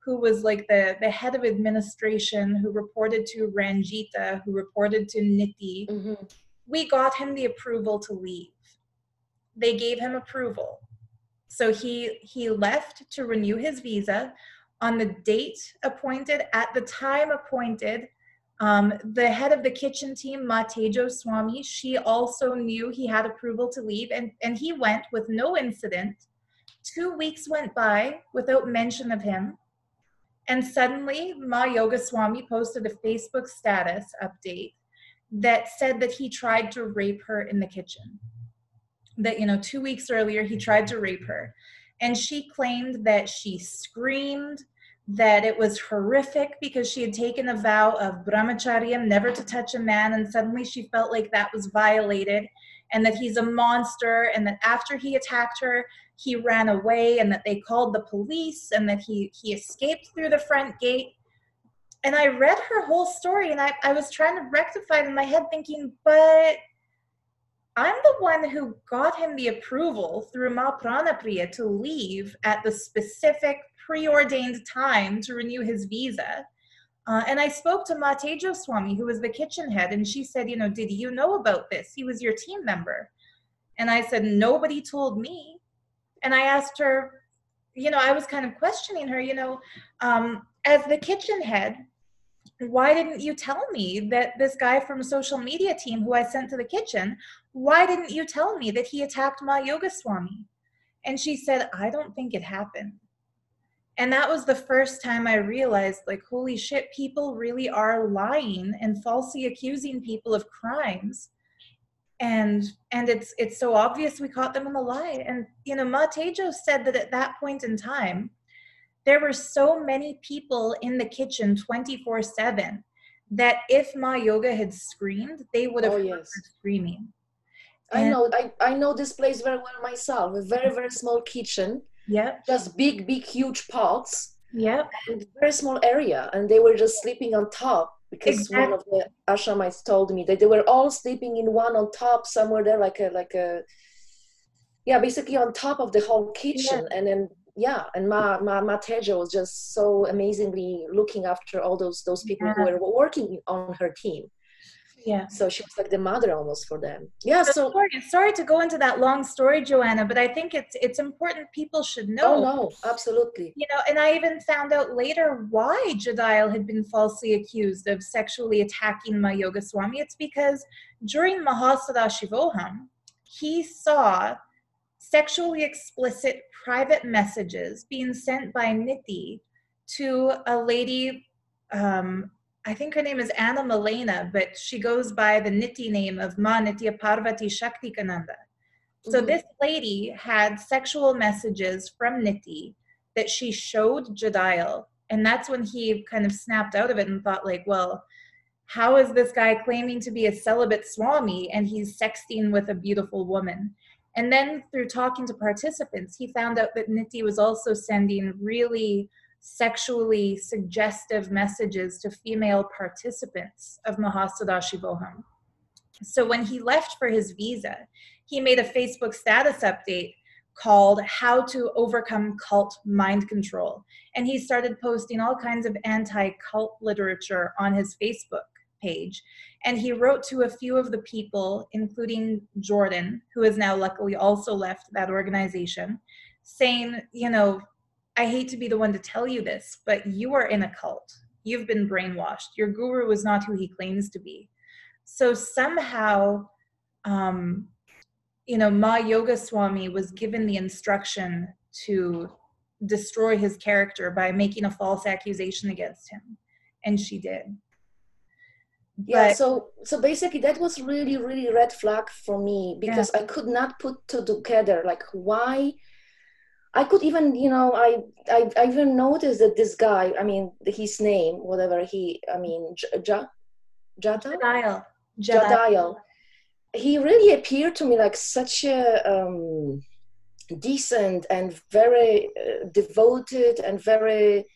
who was like the head of administration, who reported to Ranjita, who reported to Niti. Mm-hmm. We got him the approval to leave. They gave him approval. So he left to renew his visa on the date appointed, at the time appointed. The head of the kitchen team, Ma Swami, she also knew he had approval to leave, and he went with no incident. 2 weeks went by without mention of him. And suddenly, Ma Yoga Swami posted a Facebook status update that said that he tried to rape her in the kitchen. That, you know, 2 weeks earlier, he tried to rape her. And she claimed that she screamed, that it was horrific because she had taken a vow of brahmacharyam, never to touch a man, and suddenly she felt like that was violated, and that he's a monster, and that after he attacked her, he ran away, and that they called the police, and that he escaped through the front gate. And I read her whole story, and I was trying to rectify it in my head, thinking, but I'm the one who got him the approval through Ma Pranapriya to leave at the specific preordained time to renew his visa. And I spoke to Ma Swami, who was the kitchen head, and she said, you know, did you know about this? He was your team member. And I said, nobody told me. And I asked her, you know, I was kind of questioning her, you know, as the kitchen head, why didn't you tell me that this guy from a social media team who I sent to the kitchen, why didn't you tell me that he attacked Ma Yoga Swami? And she said, I don't think it happened. And that was the first time I realized, like, holy shit, people really are lying and falsely accusing people of crimes. And it's so obvious we caught them in the lie. And, you know, Ma Tejo said that at that point in time, there were so many people in the kitchen 24/7 that if Ma Yoga had screamed, they would have heard her screaming. And I know this place very well myself. A very, very small kitchen. Yep. Just big, huge pots. Yep. And very small area. And they were just sleeping on top, because one of the ashramites told me that they were all sleeping in one on top somewhere there, basically on top of the whole kitchen. Yeah. And then and Ma Teja was just so amazingly looking after all those people who were working on her team. Yeah. So she was like the mother almost for them. Yeah. So sorry to go into that long story, Joanna, but I think it's important people should know. Oh no, absolutely. You know, and I even found out later why Jedial had been falsely accused of sexually attacking Ma Yoga Swami. It's because during Mahasada he saw sexually explicit private messages being sent by Niti to a lady, I think her name is Anna Malena, but she goes by the Niti name of Ma Nithya Parvati Shaktikananda. So this lady had sexual messages from Niti that she showed Jedial, and that's when he kind of snapped out of it and thought, like, well, how is this guy claiming to be a celibate Swami and he's sexting with a beautiful woman? And then through talking to participants, he found out that Niti was also sending really sexually suggestive messages to female participants of Mahasada Shivoham. So when he left for his visa, he made a Facebook status update called How to Overcome Cult Mind Control. And he started posting all kinds of anti-cult literature on his Facebook page. And he wrote to a few of the people, including Jordan, who has now luckily also left that organization, saying, you know, I hate to be the one to tell you this, but you are in a cult. You've been brainwashed. Your guru is not who he claims to be. So somehow, you know, Ma Yoga Swami was given the instruction to destroy his character by making a false accusation against him. And she did. Yeah, so basically that was really, really red flag for me, because I could not put two together. Like, why? I could even, you know, I even noticed that this guy, I mean, his name, whatever Jadial, he really appeared to me like such a decent and very devoted and very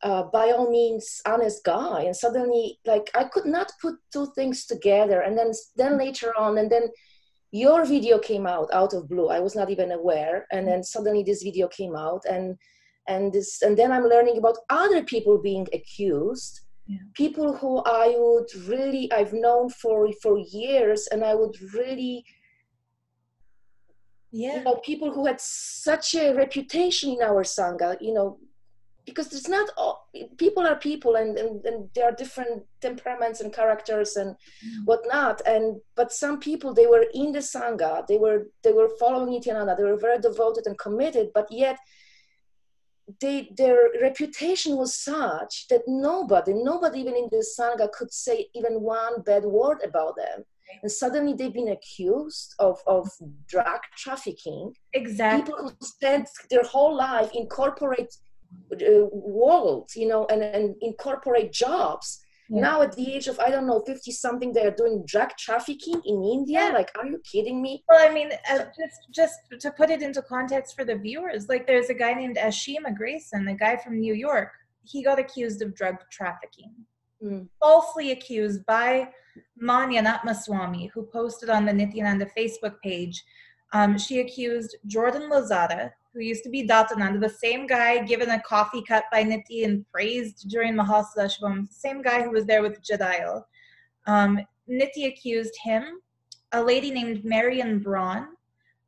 by all means honest guy, and suddenly, like, I could not put two things together. And then later on, and then your video came out of blue. I was not even aware, and then suddenly this video came out, and then I'm learning about other people being accused, people who I've known for years, and I would really, you know, people who had such a reputation in our sangha, you know, because it's not all, people are people, and there are different temperaments and characters and whatnot. But some people, they were in the sangha, they were following Nithyananda, they were very devoted and committed, but yet their reputation was such that nobody even in the sangha could say even one bad word about them. And suddenly they've been accused of drug trafficking. Exactly. People who spent their whole life in corporate world, you know, and incorporate jobs. Now at the age of, I don't know, 50 something, they are doing drug trafficking in India. Like, are you kidding me? Well, I mean, just to put it into context for the viewers, like, there's a guy named Ashima Grayson, a guy from New York. He got accused of drug trafficking, falsely accused by Ma Nithyananda Swami, who posted on the Nithyananda Facebook page. She accused Jordan Lozada, who used to be Datananda, the same guy given a coffee cup by Nithya and praised during Mahasashvam, same guy who was there with Jadail. Nithya accused him, a lady named Marian Braun,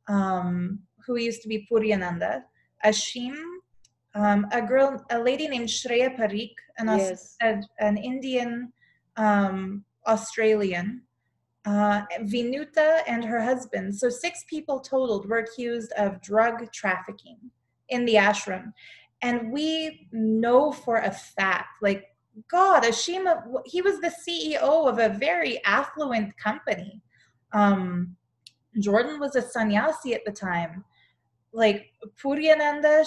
who used to be Puryananda, Ashim, a lady named Shreya Parikh, an Indian Australian, Vinuta and her husband. So 6 people totaled were accused of drug trafficking in the ashram. And we know for a fact, like, God, Ashima, he was the CEO of a very affluent company. Jordan was a sannyasi at the time. Like, Puryananda,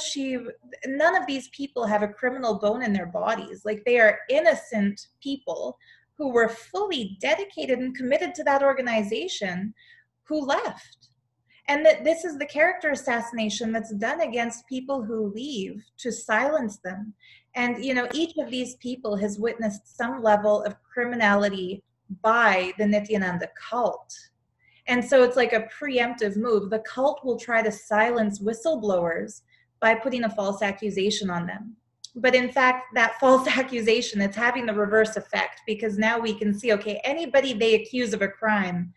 none of these people have a criminal bone in their bodies. Like, they are innocent people who were fully dedicated and committed to that organization, who left. And that this is the character assassination that's done against people who leave, to silence them. And, you know, each of these people has witnessed some level of criminality by the Nithyananda cult. And so it's like a preemptive move. The cult will try to silence whistleblowers by putting a false accusation on them. But in fact, that false accusation, it's having the reverse effect, because now we can see, okay, anybody they accuse of a crime,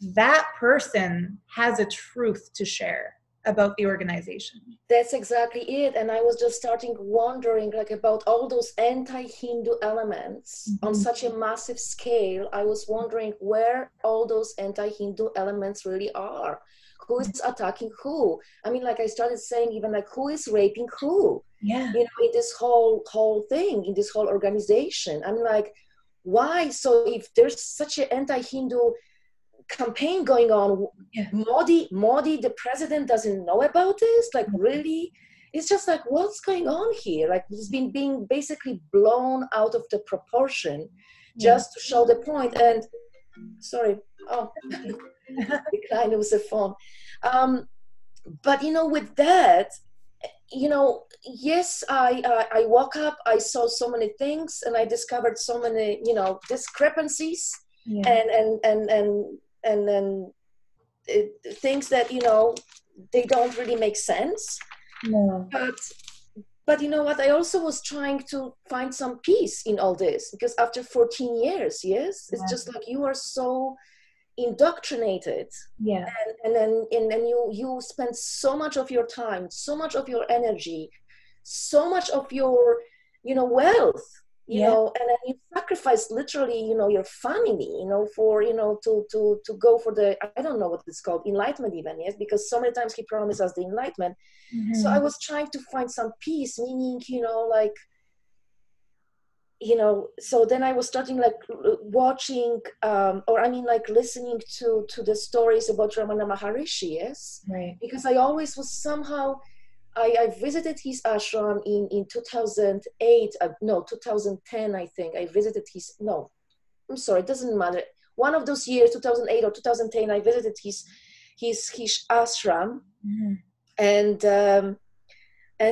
that person has a truth to share about the organization. That's exactly it. And I was just starting wondering, like, about all those anti-Hindu elements on such a massive scale. I was wondering where all those anti-Hindu elements really are. Who is attacking who? I mean, like I started saying, even like, who is raping who? You know, in this whole thing, in this whole organization. I'm like, why? So if there's such an anti-Hindu campaign going on, Modi, the president, doesn't know about this? Like, really? It's just like, what's going on here? Like, it's been being basically blown out of the proportion just to show the point. And sorry, decline, it was a phone. But, you know, with that, you know, yes, I woke up, I saw so many things, and I discovered so many, you know, discrepancies, and things that, you know, they don't really make sense. No. But you know what? I also was trying to find some peace in all this, because after 14 years, yes, it's just like you are so indoctrinated, Yeah. and then you spend so much of your time, so much of your energy, so much of your, you know, wealth, you Yeah. know, and then you sacrifice literally, you know, your family, you know, for, you know, to go for the, I don't know what it's called, enlightenment even, yes, because so many times he promised us the enlightenment. So I was trying to find some peace, meaning, you know, like, you know, so then I was starting like watching, or I mean like listening to the stories about Ramana Maharishi, yes? Right. Because I always was somehow, I visited his ashram in 2008, no, 2010, I think. I visited his, no, I'm sorry, it doesn't matter. One of those years, 2008 or 2010, I visited his ashram. And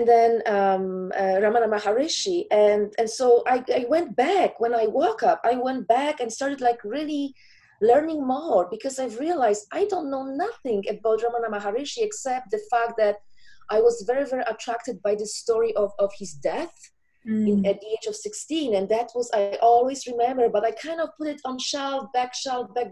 then Ramana Maharishi. And so I went back, when I woke up, I went back and started like really learning more, because I've realized I don't know nothing about Ramana Maharishi except the fact that I was very, very attracted by the story of his death at the age of 16. And that was, I always remember, but I kind of put it on back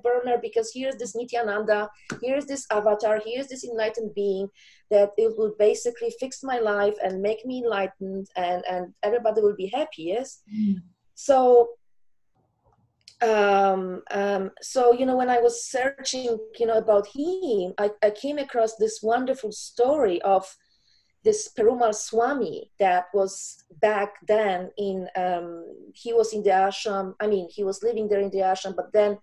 burner, because here's this Nithyananda, here's this avatar, here's this enlightened being that it will basically fix my life and make me enlightened, and everybody will be happy, yes? So so, you know, when I was searching, you know, about him, I came across this wonderful story of this Perumal Swami that was back then in, he was in the ashram, I mean, he was living there in the ashram, but then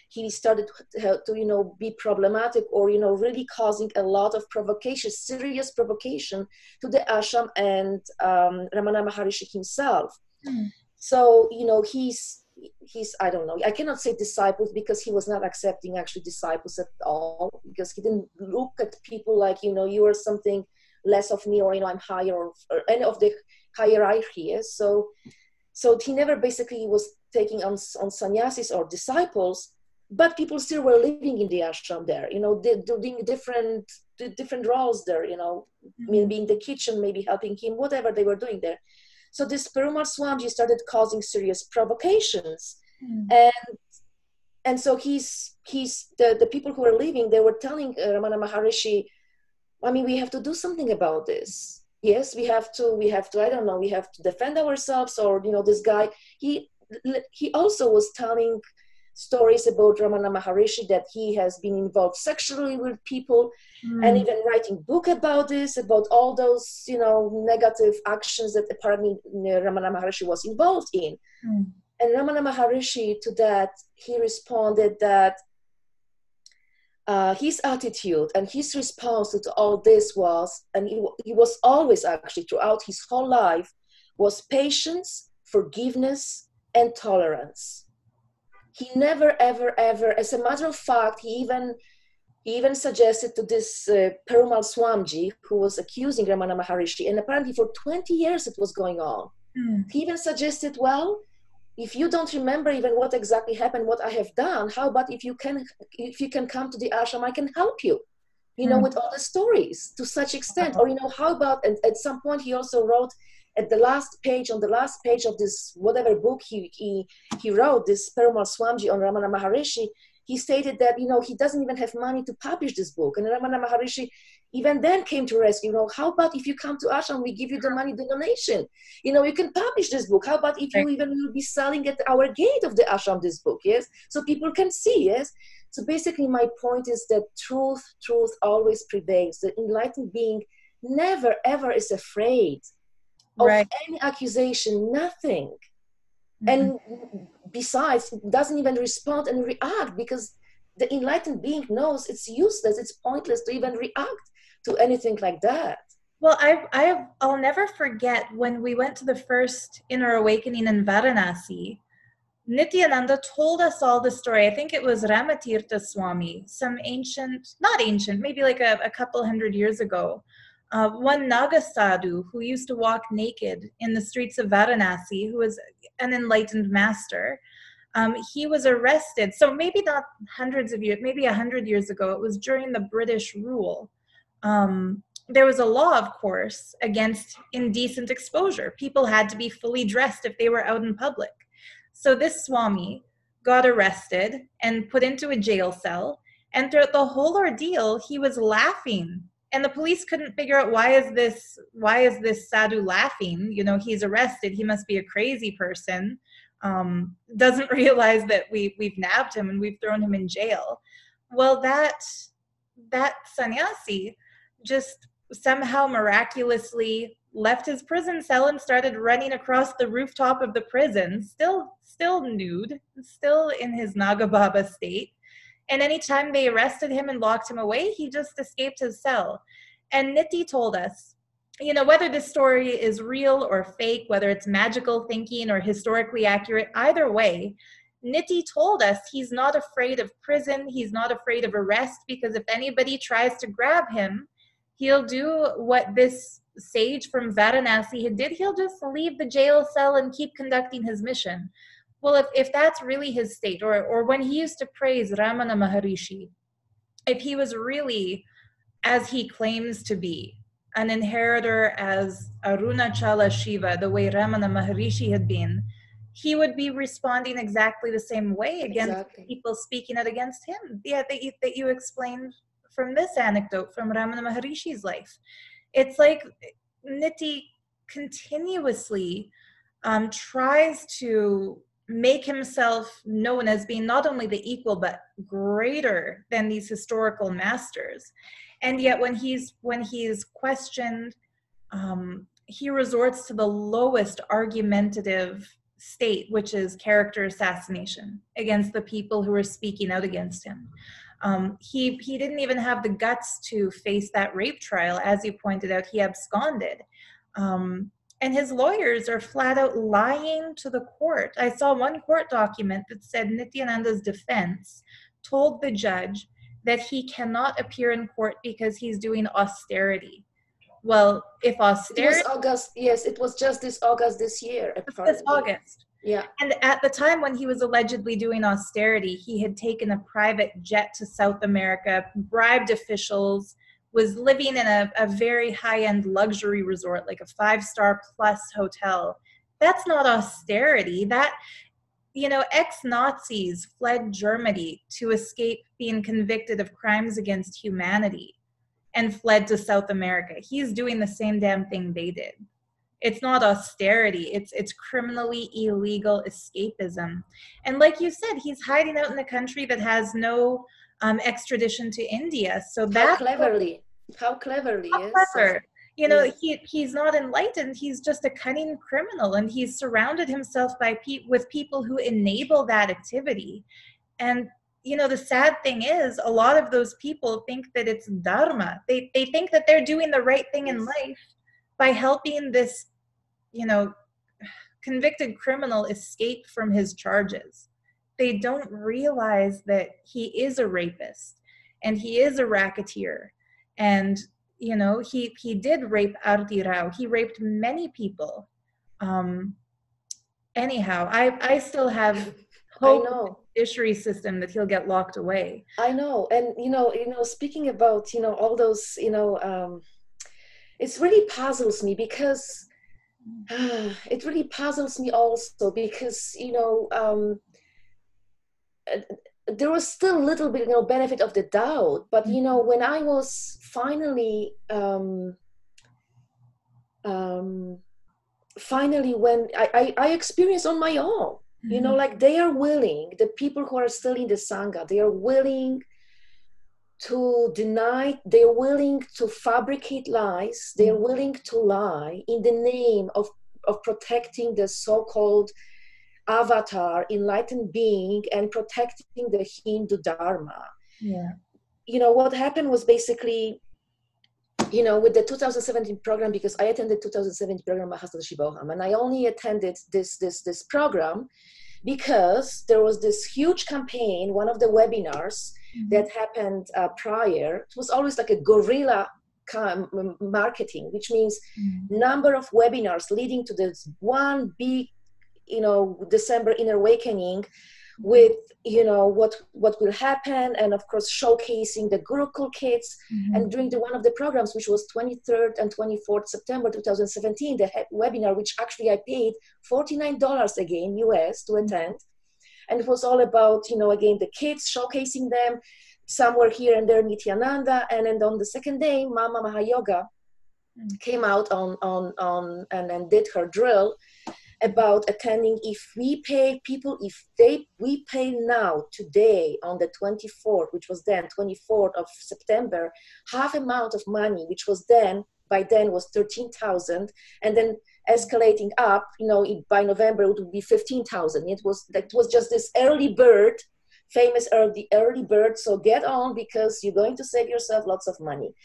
he started to, you know, be problematic, or, you know, really causing a lot of provocation, serious provocation to the ashram and Ramana Maharishi himself. So, you know, he's, I don't know, I cannot say disciples, because he was not accepting actually disciples at all, because he didn't look at people like, you know, you are something less of me, or, you know, I'm higher, or any of the hierarchy. So he never basically was taking on sannyasis or disciples, but people still were living in the ashram there, you know, doing different roles there, you know, maybe in the kitchen, maybe helping him, whatever they were doing there. So this Perumal Swamiji started causing serious provocations. And so the people who were leaving, they were telling Ramana Maharishi, I mean, we have to do something about this. Yes, we have to, I don't know, we have to defend ourselves, or, you know, this guy, he also was telling stories about Ramana Maharishi, that he has been involved sexually with people, and even writing book about this, about all those, you know, negative actions that apparently Ramana Maharishi was involved in. And Ramana Maharishi, to that, he responded that his attitude and his response to all this was, and he was always actually throughout his whole life, was patience, forgiveness, and tolerance. He never, ever, ever, as a matter of fact, he even suggested to this Perumal Swamiji, who was accusing Ramana Maharishi, and apparently for 20 years it was going on. He even suggested, well, if you don't remember even what exactly happened, what I have done, how about if you can come to the ashram, I can help you, you know, with all the stories to such extent. Or, you know, how about, and at some point he also wrote on the last page of this whatever book he wrote, this Perumal Swamiji on Ramana Maharishi, he stated that, you know, he doesn't even have money to publish this book. And Ramana Maharishi even then came to rescue, you know, how about if you come to ashram, we give you the money, the donation, you know, you can publish this book. How about if you even will be selling at our gate of the ashram this book, yes? So people can see, yes? So basically my point is that truth always prevails. The enlightened being never, ever is afraid of any accusation, nothing. And besides, it doesn't even respond and react, because the enlightened being knows it's useless, it's pointless to even react to anything like that. Well, I'll never forget when we went to the first inner awakening in Varanasi. Nithyananda told us all the story. I think it was Ramatirtha Swami, some not ancient, maybe like a couple hundred years ago. One Naga sadhu who used to walk naked in the streets of Varanasi, who was an enlightened master. He was arrested. So maybe not hundreds of years, maybe 100 years ago. It was during the British rule. There was a law, of course, against indecent exposure. People had to be fully dressed if they were out in public. So this Swami got arrested and put into a jail cell. And throughout the whole ordeal, he was laughing. And the police couldn't figure out, why is this sadhu laughing? You know, he's arrested. He must be a crazy person. Doesn't realize that we've nabbed him and we've thrown him in jail. Well, that sannyasi just somehow miraculously left his prison cell and started running across the rooftop of the prison, still nude, still in his Nagababa state. And anytime they arrested him and locked him away, he just escaped his cell. And Niti told us, you know, whether this story is real or fake, whether it's magical thinking or historically accurate, either way, Niti told us he's not afraid of prison, he's not afraid of arrest, because if anybody tries to grab him, he'll do what this sage from Varanasi did. He'll just leave the jail cell and keep conducting his mission. Well, if that's really his state, or when he used to praise Ramana Maharishi, if he was really, as he claims to be, an inheritor as Arunachala Shiva, the way Ramana Maharishi had been, he would be responding exactly the same way against people speaking out against him. Yeah, that you explained from this anecdote from Ramana Maharishi's life. It's like Niti continuously tries to make himself known as being not only the equal but greater than these historical masters. And yet when he's questioned, he resorts to the lowest argumentative state, which is character assassination against the people who are speaking out against him. He didn't even have the guts to face that rape trial. As you pointed out, he absconded. And his lawyers are flat out lying to the court. I saw one court document that said Nithyananda's defense told the judge that he cannot appear in court because he's doing austerity. Well, if austerity... It was August, yes, it was just this August this year. This August. Yeah. And at the time when he was allegedly doing austerity, he had taken a private jet to South America, bribed officials, was living in a very high-end luxury resort, like a 5-star plus hotel. That's not austerity. That, you know, ex-Nazis fled Germany to escape being convicted of crimes against humanity and fled to South America. He's doing the same damn thing they did. It's not austerity. It's criminally illegal escapism. And like you said, he's hiding out in a country that has no extradition to India. So that how cleverly how clever. You know, he's not enlightened. He's just a cunning criminal, and he's surrounded himself with people who enable that activity. And you know, the sad thing is, a lot of those people think that it's dharma. They think that they're doing the right thing in life by helping this, you know, convicted criminal escape from his charges. They don't realize that he is a rapist and he is a racketeer. And, you know, he did rape Arti Rao. He raped many people. Anyhow, I still have hope in the judiciary system that he'll get locked away. I know. And, you know, speaking about, you know, all those, you know, it really puzzles me because it really puzzles me also because, you know, there was still a little bit, you know, benefit of the doubt. But, you know, when I was finally when I experienced on my own, you know, like they are willing, the people who are still in the Sangha, they are willing to deny, they're willing to fabricate lies, they're willing to lie in the name of protecting the so-called avatar, enlightened being, and protecting the Hindu Dharma. Yeah. You know, what happened was basically, you know, with the 2017 program, because I attended 2017 program Mahastada Shivoham, and I only attended this program because there was this huge campaign, one of the webinars that happened prior. It was always like a guerrilla marketing, which means number of webinars leading to this one big, you know, December Inner Awakening with, you know, what will happen, and of course showcasing the Gurukul kids. And during one of the programs, which was 23rd and 24th September 2017, the webinar, which actually I paid $49 again US to attend, and it was all about, you know, again, the kids, showcasing them. Some were here and there, Nithyananda, and then on the second day, Mama Mahayoga came out on and did her drill about attending. If we pay people, we pay now, today, on the 24th, which was then 24th of September, half amount of money, which was then, by then was 13,000, and then escalating up, you know, by November it would be 15,000. That was just this early bird, famous early bird. So get on, because you're going to save yourself lots of money.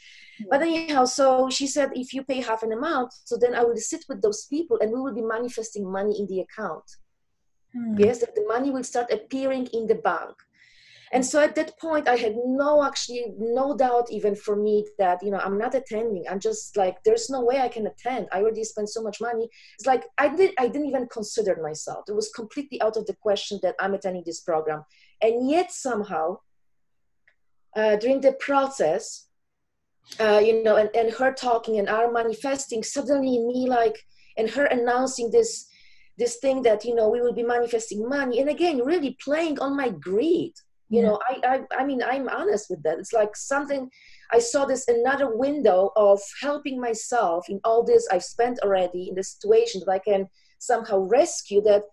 But anyhow, so she said, if you pay half an amount, so then I will sit with those people and we will be manifesting money in the account. Yes, that the money will start appearing in the bank. And so at that point, I had no doubt even for me that, you know, I'm not attending. I'm just like, there's no way I can attend. I already spent so much money. It's like, I didn't even consider myself. It was completely out of the question that I'm attending this program. And yet somehow, during the process, you know, and her talking and our manifesting, suddenly in me, like, and her announcing this thing that, you know, we will be manifesting money. And again, really playing on my greed. You know, I mean, I'm honest with that. It's like something, I saw this another window of helping myself in all this I've spent already in the situation, that I can somehow rescue that.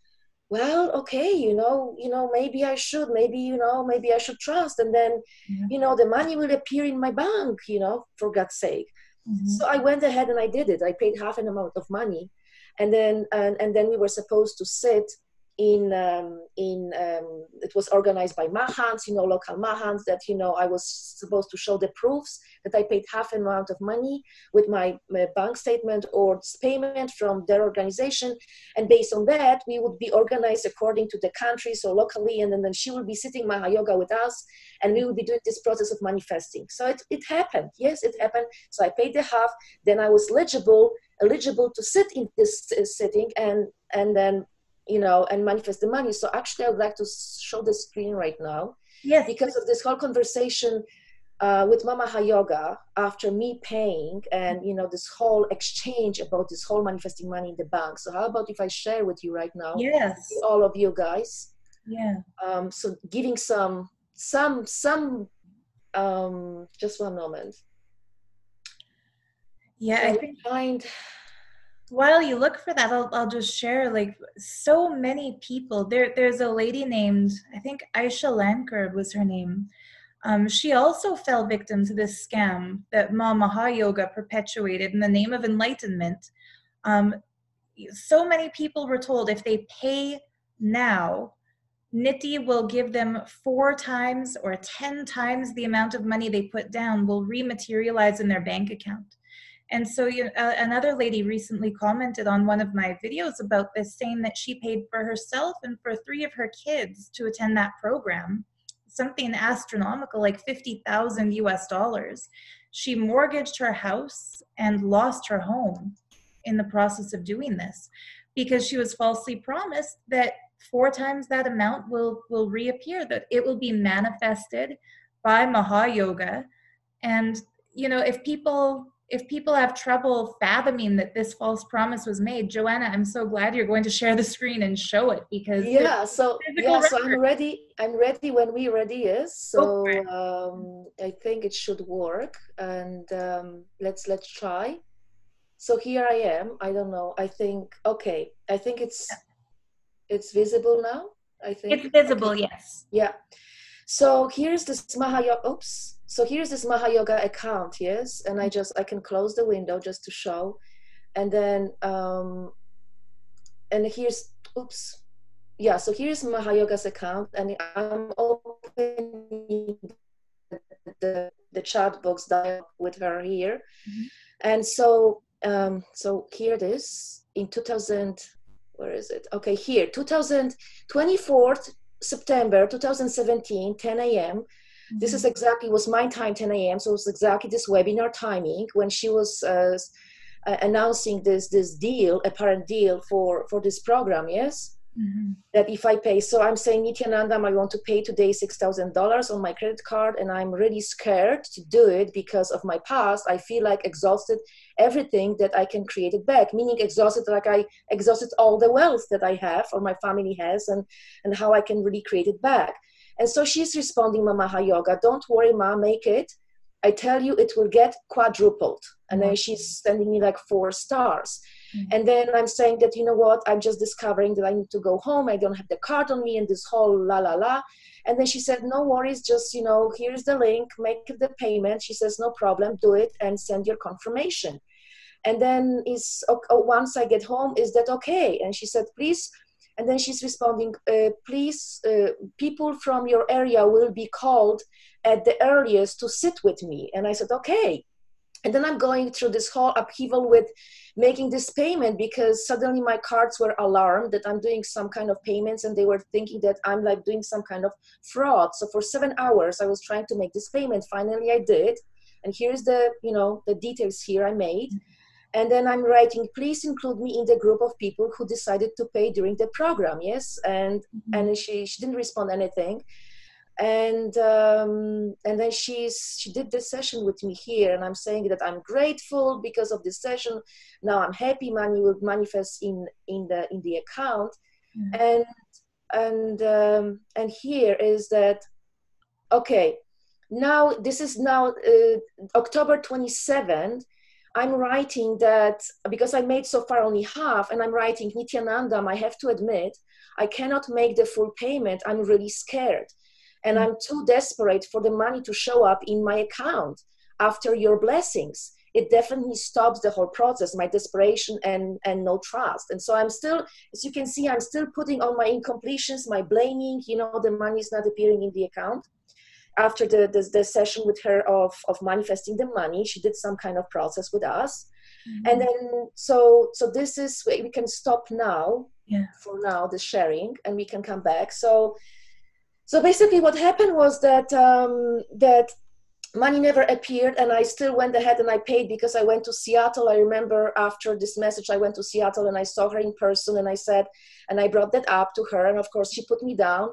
Well, okay, you know, maybe I should trust. And then, you know, the money will appear in my bank, you know, for God's sake. So I went ahead and I did it. I paid half an amount of money. And then, and then we were supposed to sit it was organized by Mahans, you know, local Mahans, that, you know, I was supposed to show the proofs that I paid half an amount of money with my bank statement or payment from their organization. And based on that, we would be organized according to the country, so locally, and then she will be sitting Mahayoga with us, and we will be doing this process of manifesting. So it happened. Yes, it happened. So I paid the half, then I was eligible to sit in this sitting and then, you know, and manifest the money. So actually I would like to show the screen right now. Yes. Because of this whole conversation with Mama Hayoga after me paying, and, you know, this whole exchange about this whole manifesting money in the bank. So how about if I share with you right now? Yes. All of you guys. Yeah. So giving some just one moment. Yeah, so I think while you look for that, I'll just share, like, so many people. There's a lady named, I think Aisha Lankard was her name. She also fell victim to this scam that Ma Mahayoga perpetuated in the name of enlightenment. So many people were told if they pay now, Niti will give them 4 times or 10 times the amount of money they put down will rematerialize in their bank account. And so another lady recently commented on one of my videos about this, saying that she paid for herself and for 3 of her kids to attend that program, something astronomical, like $50,000 US. She mortgaged her house and lost her home in the process of doing this, because she was falsely promised that 4 times that amount will reappear, that it will be manifested by Mahayoga. And, you know, if people have trouble fathoming that this false promise was made, Joanna, I'm so glad you're going to share the screen and show it, because so I'm ready when we ready is. So I think it should work, and let's try. So here I am. I don't know. I think it's visible now. I think it's visible. Okay. Yes. Yeah. So here's this Mahayoga. Oops. So here's this Mahayoga account, yes, and I can close the window just to show, and then and here's so here's Mahayoga's account, and I'm opening the chat box dialogue with her here, and so so here it is in 2000. Where is it? Okay, here 24th September 2017, 10 a.m. This is exactly, was my time, 10 a.m. So it was exactly this webinar timing when she was announcing this deal, apparent deal for this program, yes? that if I pay, so I'm saying, Nithyananda, I want to pay today $6,000 on my credit card, and I'm really scared to do it because of my past. I feel like exhausted everything that I can create it back, meaning exhausted, like I exhausted all the wealth that I have or my family has, and how I can really create it back. And so she's responding, Mama Yoga, don't worry, Ma, make it. I tell you, it will get quadrupled. And then she's sending me like 4 stars. And then I'm saying that, you know what, I'm just discovering that I need to go home. I don't have the card on me and this whole la, la, la. And then she said, no worries, just, you know, here's the link, make the payment. She says, no problem, do it and send your confirmation. And then once I get home, is that okay? And she said, please. And then she's responding, please, people from your area will be called at the earliest to sit with me. And I said, okay. And then I'm going through this whole upheaval with making this payment, because suddenly my cards were alarmed that I'm doing some kind of payments, and they were thinking that I'm like doing some kind of fraud. So for 7 hours, I was trying to make this payment. Finally, I did. And here's the, you know, the details here I made. And then I'm writing, please include me in the group of people who decided to pay during the program. Yes. And she didn't respond anything. And then she did this session with me here, and I'm saying that I'm grateful because of this session. Now I'm happy, money will manifest in the account. And here is that, okay, now this is now October 27th. I'm writing that because I made so far only half, and I'm writing, Nithyananda, I have to admit, I cannot make the full payment. I'm really scared. And I'm too desperate for the money to show up in my account after your blessings. It definitely stops the whole process, my desperation and no trust. And so I'm still, as you can see, I'm still putting on my incompletions, my blaming, you know, the money is not appearing in the account. After the session with her of manifesting the money, she did some kind of process with us. And then, so this is, we can stop now, for now, the sharing, and we can come back. So basically what happened was that that money never appeared, and I still went ahead and I paid because I went to Seattle. I remember after this message, I went to Seattle and I saw her in person, and I said, and I brought that up to her, and of course she put me down.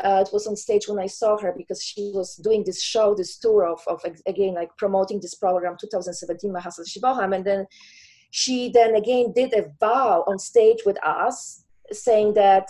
It was on stage when I saw her, because she was doing this show, this tour of again, like promoting this program, 2017 Mahasal Shivoham. And then she then again did a vow on stage with us, saying that,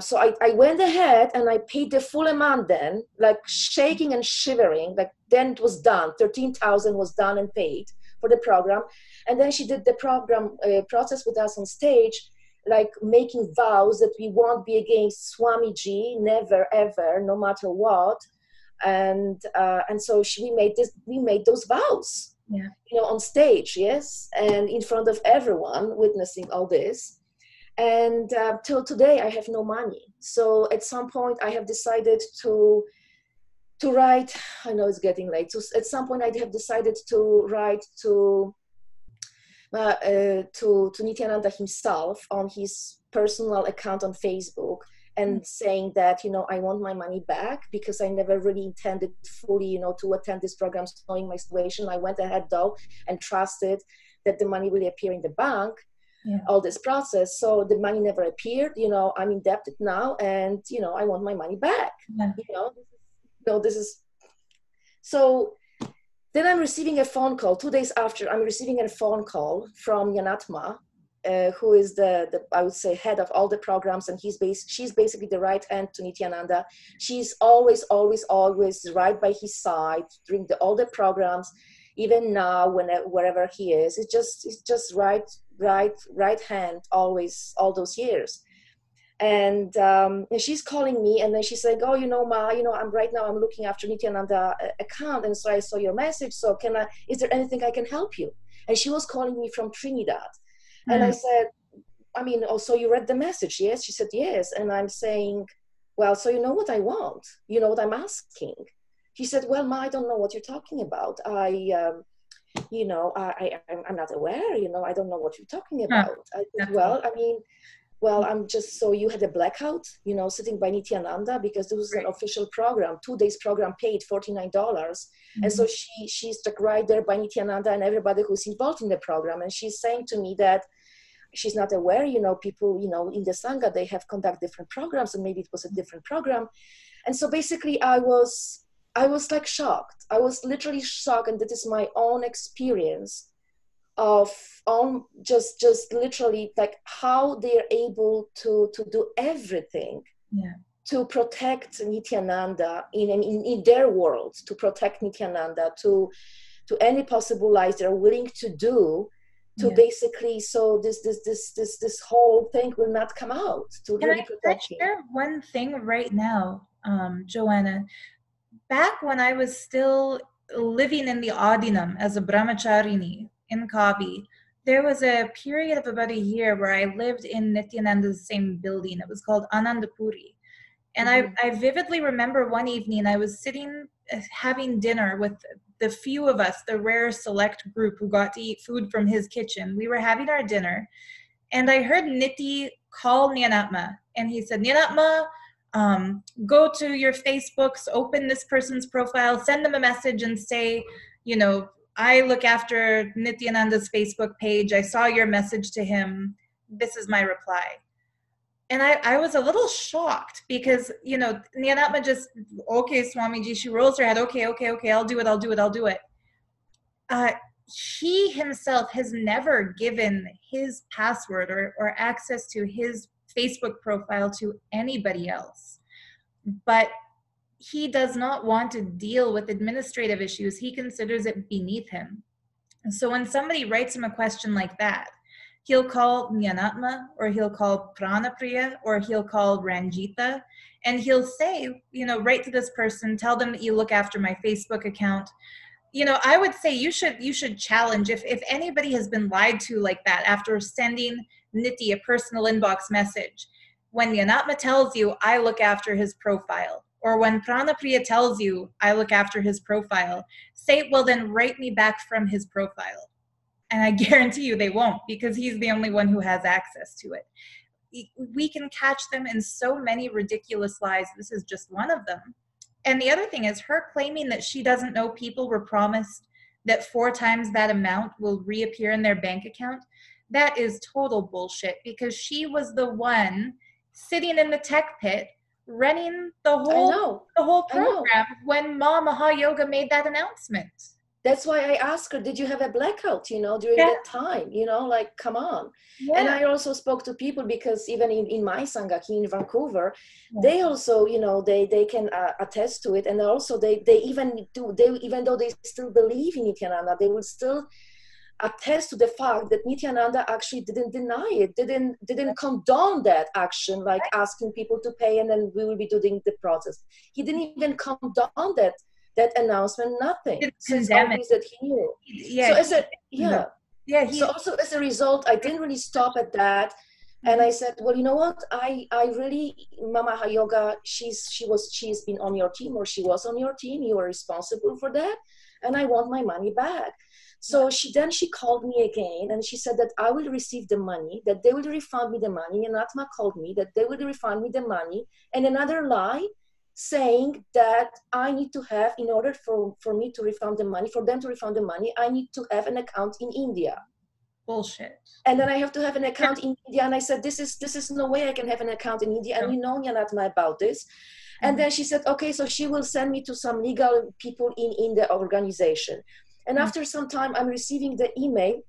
so I went ahead and I paid the full amount then, like shaking and shivering, like then it was done. 13,000 was done and paid for the program. And then she did the program process with us on stage, like making vows that we won't be against Swamiji, never ever, no matter what. And so we made those vows, you know, on stage, yes, and in front of everyone witnessing all this. And till today, I have no money. So at some point, I have decided to write. I know it's getting late. So at some point, I have decided to write to Nithyananda himself on his personal account on Facebook, and saying that, you know, I want my money back, because I never really intended fully, you know, to attend these programs, knowing my situation. I went ahead though and trusted that the money will appear in the bank. All this process, so the money never appeared. You know, I'm indebted now, and you know, I want my money back. You know, this is so. Then I'm receiving a phone call 2 days after. I'm receiving a phone call from Yanatma, who is the I would say head of all the programs, and she's basically the right hand to Nithyananda. She's always right by his side during all the programs. Even now, wherever he is, it's just right hand always, all those years. And she's calling me, and then she's like, oh, you know, Ma, you know, I'm looking after Nithyananda account, and so I saw your message. So is there anything I can help you? And she was calling me from Trinidad, and I said, I mean, oh, so you read the message? Yes. She said yes. And I'm saying, well, so you know what I want? You know what I'm asking? She said, well, Ma, I don't know what you're talking about. You know, I'm not aware, you know, I don't know what you're talking about. I said, well, I'm just, so you had a blackout, you know, sitting by Nithyananda, because this was an official program, 2 days program, paid $49. And so she's like right there by Nithyananda and everybody who's involved in the program. And she's saying to me that she's not aware, you know, people, you know, in the Sangha, they have conduct different programs, and maybe it was a different program. And so basically I was like shocked. I was literally shocked. And that is my own experience of just literally like how they're able to do everything to protect Nithyananda in their world, to protect Nithyananda, to any possible lies they're willing to do, to basically, so this whole thing will not come out, to really protect him. Can I share one thing right now, Joanna? Back when I was still living in the Adinam as a brahmacharini in Kavi, there was a period of about a year where I lived in Nithyananda's same building. It was called Anandapuri. And I vividly remember one evening I was sitting having dinner with the few of us, the rare select group who got to eat food from his kitchen. We were having our dinner, and I heard Niti call Nyanatma, and he said, Nyanatma, go to your Facebooks, open this person's profile, send them a message and say, you know, I look after Nithyananda's Facebook page. I saw your message to him. This is my reply. And I was a little shocked because, you know, Nyanatma just, okay, Swamiji, she rolls her head. Okay, I'll do it. He himself has never given his password or access to his Facebook profile to anybody else. But he does not want to deal with administrative issues. He considers it beneath him. So when somebody writes him a question like that, he'll call Nyanatma, or he'll call Pranapriya, or he'll call Ranjita, and he'll say, you know, write to this person, tell them that you look after my Facebook account. You know, I would say you should challenge, if anybody has been lied to like that after sending Niti a personal inbox message, when Nyanatma tells you, I look after his profile, or when Pranapriya tells you, I look after his profile, say, well, then write me back from his profile. And I guarantee you they won't, because he's the only one who has access to it. We can catch them in so many ridiculous lies. This is just one of them. And the other thing is her claiming that she doesn't know people were promised that 4 times that amount will reappear in their bank account. That is total bullshit, because she was the one sitting in the tech pit running the whole program when Ma Mahayoga made that announcement. That's why I asked her, did you have a blackout, you know, during that time, you know, like, come on. And I also spoke to people, because even in my Sangha here in Vancouver, they also, you know, they can attest to it. And also they even though they still believe in Nithyananda, they will still attest to the fact that Nithyananda actually didn't deny it, didn't condone that action, like asking people to pay and then we will be doing the process. He didn't even condone that announcement, nothing. It's obvious that he knew. So also as a result, I didn't really stop at that. And I said, well, you know what? I really, Mama Hayoga, she's been on your team, or she was on your team. You were responsible for that. And I want my money back. So she called me again, and she said that I will receive the money, that they will refund me the money. And Atma called me that they will refund me the money. And another lie, saying that I need to have, in order for me to refund the money, for them to refund the money, I need to have an account in India. Bullshit. And then I have to have an account in India. And I said, this is no way I can have an account in India. And you know, Nyanatma, about this. And then she said, okay, so she will send me to some legal people in the organization. And after some time, I'm receiving the email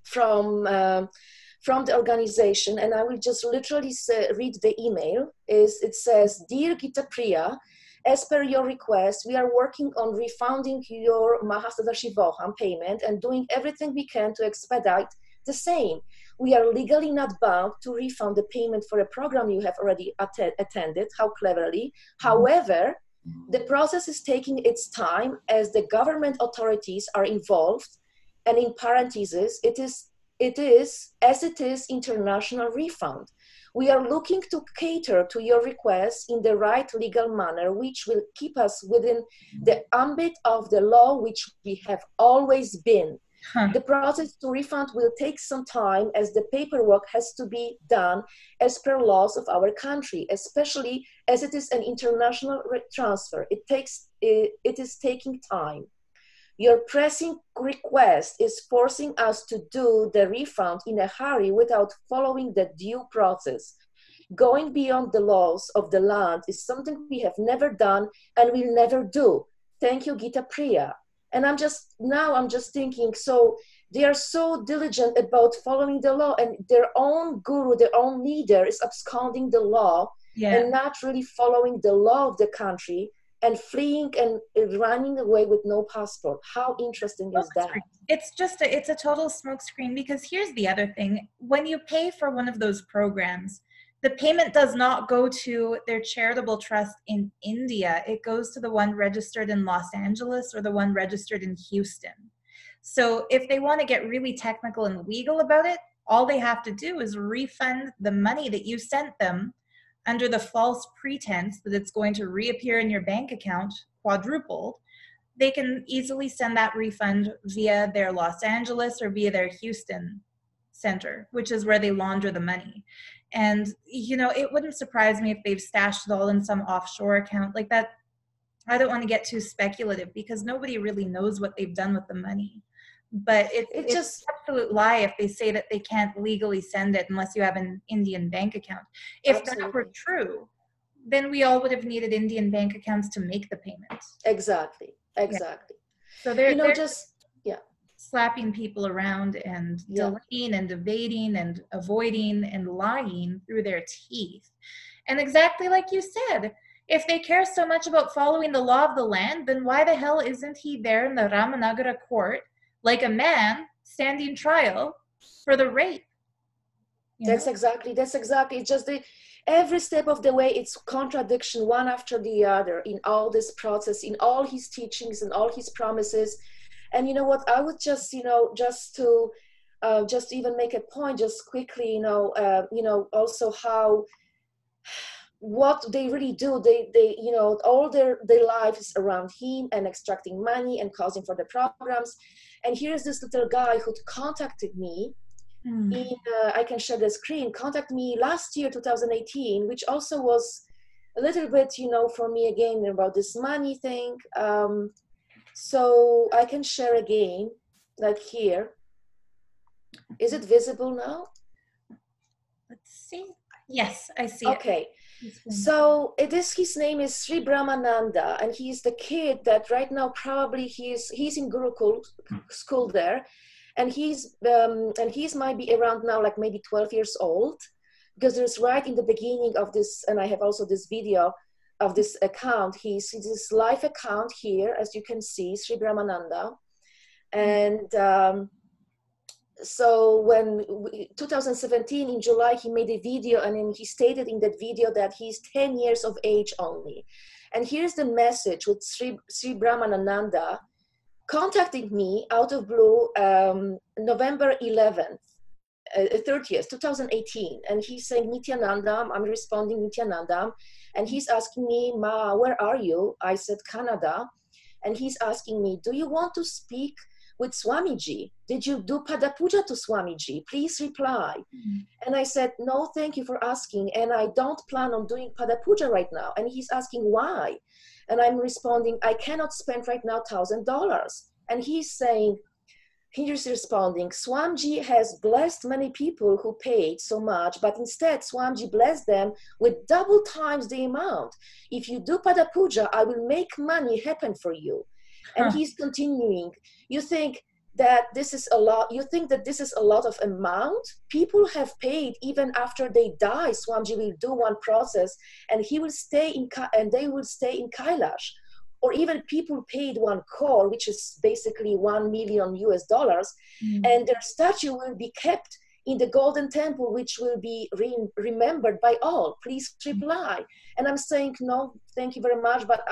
from the organization, and I will just literally read the email. It says, Dear Geetapriya, as per your request, we are working on refunding your Mahasadarshivoham payment and doing everything we can to expedite the same. We are legally not bound to refund the payment for a program you have already attended. How cleverly. However, the process is taking its time as the government authorities are involved, and in parentheses, it is international refund. We are looking to cater to your requests in the right legal manner, which will keep us within the ambit of the law, which we have always been. The process to refund will take some time, as the paperwork has to be done as per laws of our country, especially as it is an international transfer. It is taking time. Your pressing request is forcing us to do the refund in a hurry without following the due process. Going beyond the laws of the land is something we have never done and will never do. Thank you, Geetapriya. And I'm just thinking, so they are so diligent about following the law, and their own guru, their own leader is absconding the law and not really following the law of the country and fleeing and running away with no passport. How interesting is that? It's a total smokescreen, because here's the other thing. When you pay for one of those programs, the payment does not go to their charitable trust in India. It goes to the one registered in Los Angeles or the one registered in Houston. So if they want to get really technical and legal about it, all they have to do is refund the money that you sent them under the false pretense that it's going to reappear in your bank account quadrupled. They can easily send that refund via their Los Angeles or via their Houston center, which is where they launder the money. And, you know, it wouldn't surprise me if they've stashed it all in some offshore account like that. I don't want to get too speculative, because nobody really knows what they've done with the money. But it's just an absolute lie if they say that they can't legally send it unless you have an Indian bank account. If Absolutely. that were true, then we all would have needed Indian bank accounts to make the payments. Exactly. Yeah. So they're slapping people around and delaying and evading and avoiding and lying through their teeth. And exactly like you said, if they care so much about following the law of the land, then why the hell isn't he there in the Ramanagara court like a man standing trial for the rape? That's exactly. It's just every step of the way, it's contradiction one after the other in all this process, in all his teachings and all his promises. And you know what, I would just, just to even make a point just quickly, also how, what they really do, they all their life is around him and extracting money and causing for the programs. And here's this little guy who contacted me I can share the screen, contact me last year, 2018, which also was a little bit, for me again about this money thing. So I can share again, like here. Is it visible now? Let's see. Yes, I see it. So his name is Sri Brahmananda, and he's the kid that right now probably he's in Gurukul school there. And he's might be around now, like maybe 12 years old, because there's right in the beginning of this, and I have also this video of this account. He's this live account here, as you can see, Sri Brahmananda. And so when 2017 in July, he made a video, and then he stated in that video that he's 10 years of age only. And here's the message with Sri Brahmananda contacting me out of blue, November 11th, 30th, 2018. And he's saying, Nithyananda, I'm responding, Nithyananda. And he's asking me, Ma, where are you? I said, Canada. And he's asking me, do you want to speak with Swamiji? Did you do Pada Puja to Swamiji? Please reply. And I said, no, thank you for asking. And I don't plan on doing Pada Puja right now. And he's asking why? And I'm responding, I cannot spend right now $1,000. And he's responding, Swamiji has blessed many people who paid so much, but instead Swamiji blessed them with double times the amount. If you do Pada Puja, I will make money happen for you. And he's continuing, you think that this is a lot? You think that this is a lot of amount? People have paid even after they die. Swamiji will do one process, and he will stay and they will stay in Kailash. Or even people paid one crore, which is basically $1 million US, and their statue will be kept in the Golden Temple, which will be remembered by all. Please reply. And I'm saying, no, thank you very much, but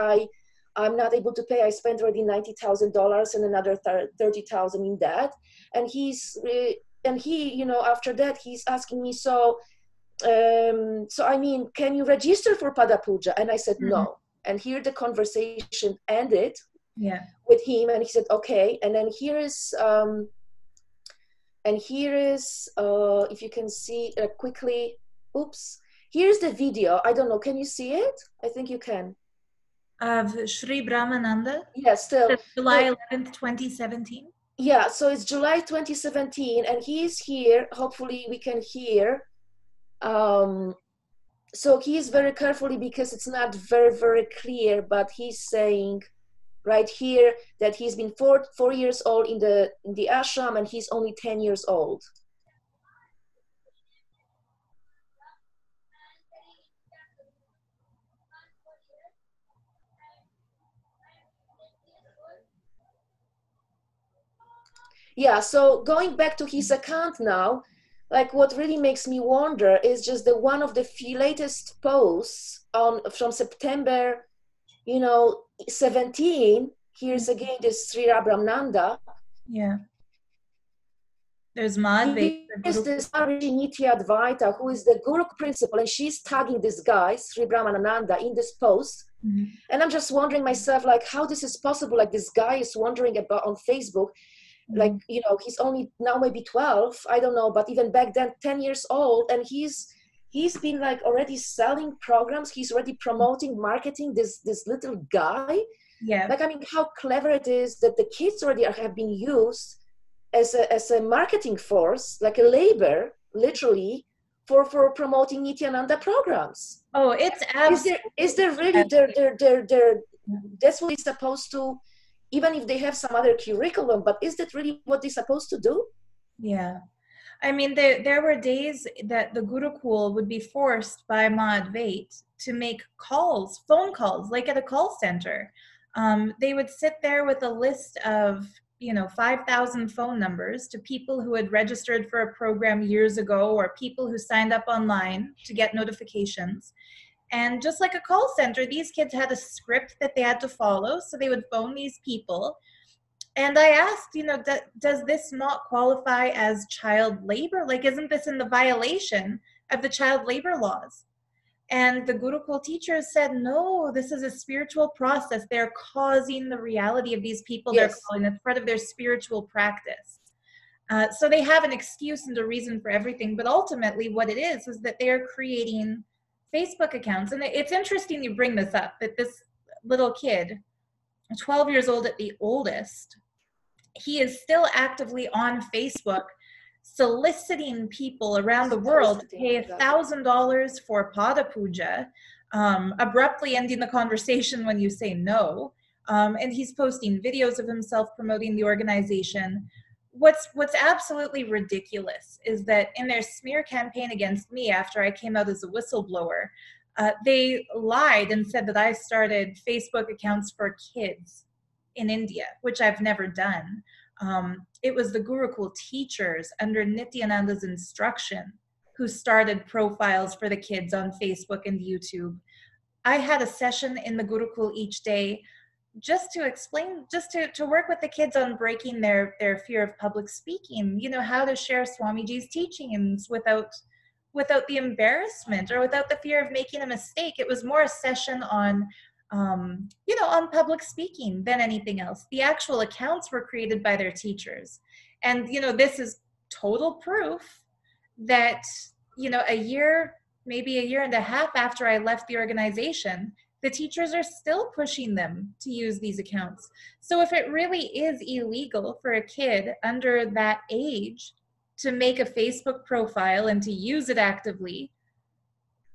I'm not able to pay. I spent already $90,000 and another 30,000 in that. And he, after that, he's asking me, so I mean, can you register for Pada Puja? And I said, no. And here the conversation ended with him, and he said, okay. And then here is, if you can see quickly, oops, here's the video. I don't know, can you see it? I think you can. Of Sri Brahmananda? Yeah, still. July 11th, 2017? Yeah, so it's July 2017, and he's here. Hopefully we can hear. So he's very carefully, because it's not very, very clear, but he's saying right here that he's been 4 years old in the ashram, and he's only 10 years old. Yeah, so going back to his account now, like what really makes me wonder is just the one of the latest posts from September, 17. Here's again this Sri Brahmananda. Yeah. There's Madhve. Here's this Nithya Advaita, who is the Guru principal, and she's tagging this guy, Sri Brahmananda, in this post. Mm-hmm. And I'm just wondering myself, like, how this is possible? Like, this guy is wondering about on Facebook, like, he's only now maybe 12, I don't know, but even back then 10 years old, and he's been like already selling programs. He's already promoting, marketing this little guy. Yeah. Like, I mean, how clever it is that the kids already have been used as a marketing force, like a labor, literally, for promoting Nithyananda programs. Oh, it's absolutely. Is there really that's what it's supposed to, even if they have some other curriculum, but is that really what they're supposed to do? Yeah. I mean, there were days that the Gurukul would be forced by Ma Advait to make calls, phone calls, like at a call center. They would sit there with a list of, 5,000 phone numbers to people who had registered for a program years ago, or people who signed up online to get notifications. And just like a call center, these kids had a script that they had to follow. So they would phone these people. And I asked, does this not qualify as child labor? Like, isn't this in the violation of the child labor laws? And the Gurukul teachers said, no, this is a spiritual process. They're causing the reality of these people. Yes. They're calling it part of their spiritual practice. So they have an excuse and a reason for everything. But ultimately what it is that they are creating Facebook accounts. And it's interesting you bring this up, that this little kid, 12 years old at the oldest, he is still actively on Facebook soliciting people around the world to pay $1,000 for Pada Puja, abruptly ending the conversation when you say no. And he's posting videos of himself promoting the organization. What's absolutely ridiculous is that in their smear campaign against me after I came out as a whistleblower, they lied and said that I started Facebook accounts for kids in India, which I've never done. It was the Gurukul teachers under Nithyananda's instruction who started profiles for the kids on Facebook and YouTube. I had a session in the Gurukul each day just to explain, just to work with the kids on breaking their fear of public speaking, how to share Swamiji's teachings without the embarrassment or without the fear of making a mistake. It was more a session on on public speaking than anything else. The actual accounts were created by their teachers. And, this is total proof that, maybe a year and a half after I left the organization, the teachers are still pushing them to use these accounts. So if it really is illegal for a kid under that age to make a Facebook profile and to use it actively,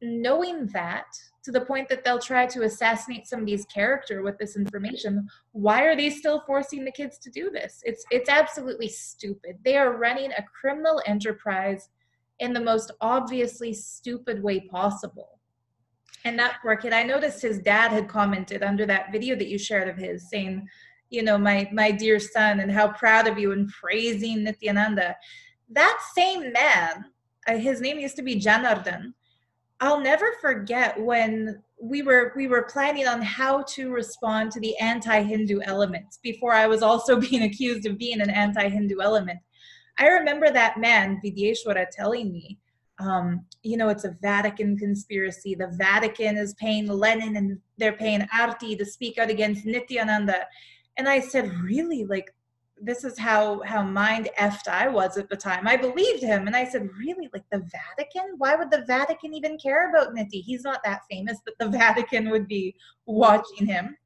knowing that, to the point that they'll try to assassinate somebody's character with this information, why are they still forcing the kids to do this? It's absolutely stupid. They are running a criminal enterprise in the most obviously stupid way possible. And that poor kid, I noticed his dad had commented under that video that you shared of his, saying, my dear son, and how proud of you, and praising Nithyananda. That same man, his name used to be Janardhan. I'll never forget when we were planning on how to respond to the anti-Hindu elements before I was also being accused of being an anti-Hindu element. I remember that man, Vidyeshwara, telling me, it's a Vatican conspiracy. The Vatican is paying Lenin and they're paying Arti to speak out against Nithyananda. And I said, really? Like, this is how mind effed I was at the time. I believed him, and I said, really, like the Vatican? Why would the Vatican even care about Nitty? He's not that famous that the Vatican would be watching him.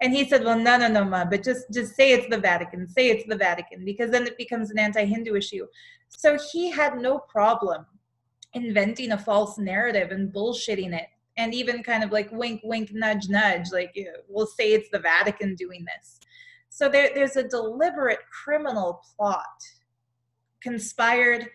And he said, well, no, Ma, but just say it's the Vatican, say it's the Vatican, because then it becomes an anti-Hindu issue. So he had no problem inventing a false narrative and bullshitting it. And even kind of like wink, wink, nudge, nudge, like, we'll say it's the Vatican doing this. So there's a deliberate criminal plot conspired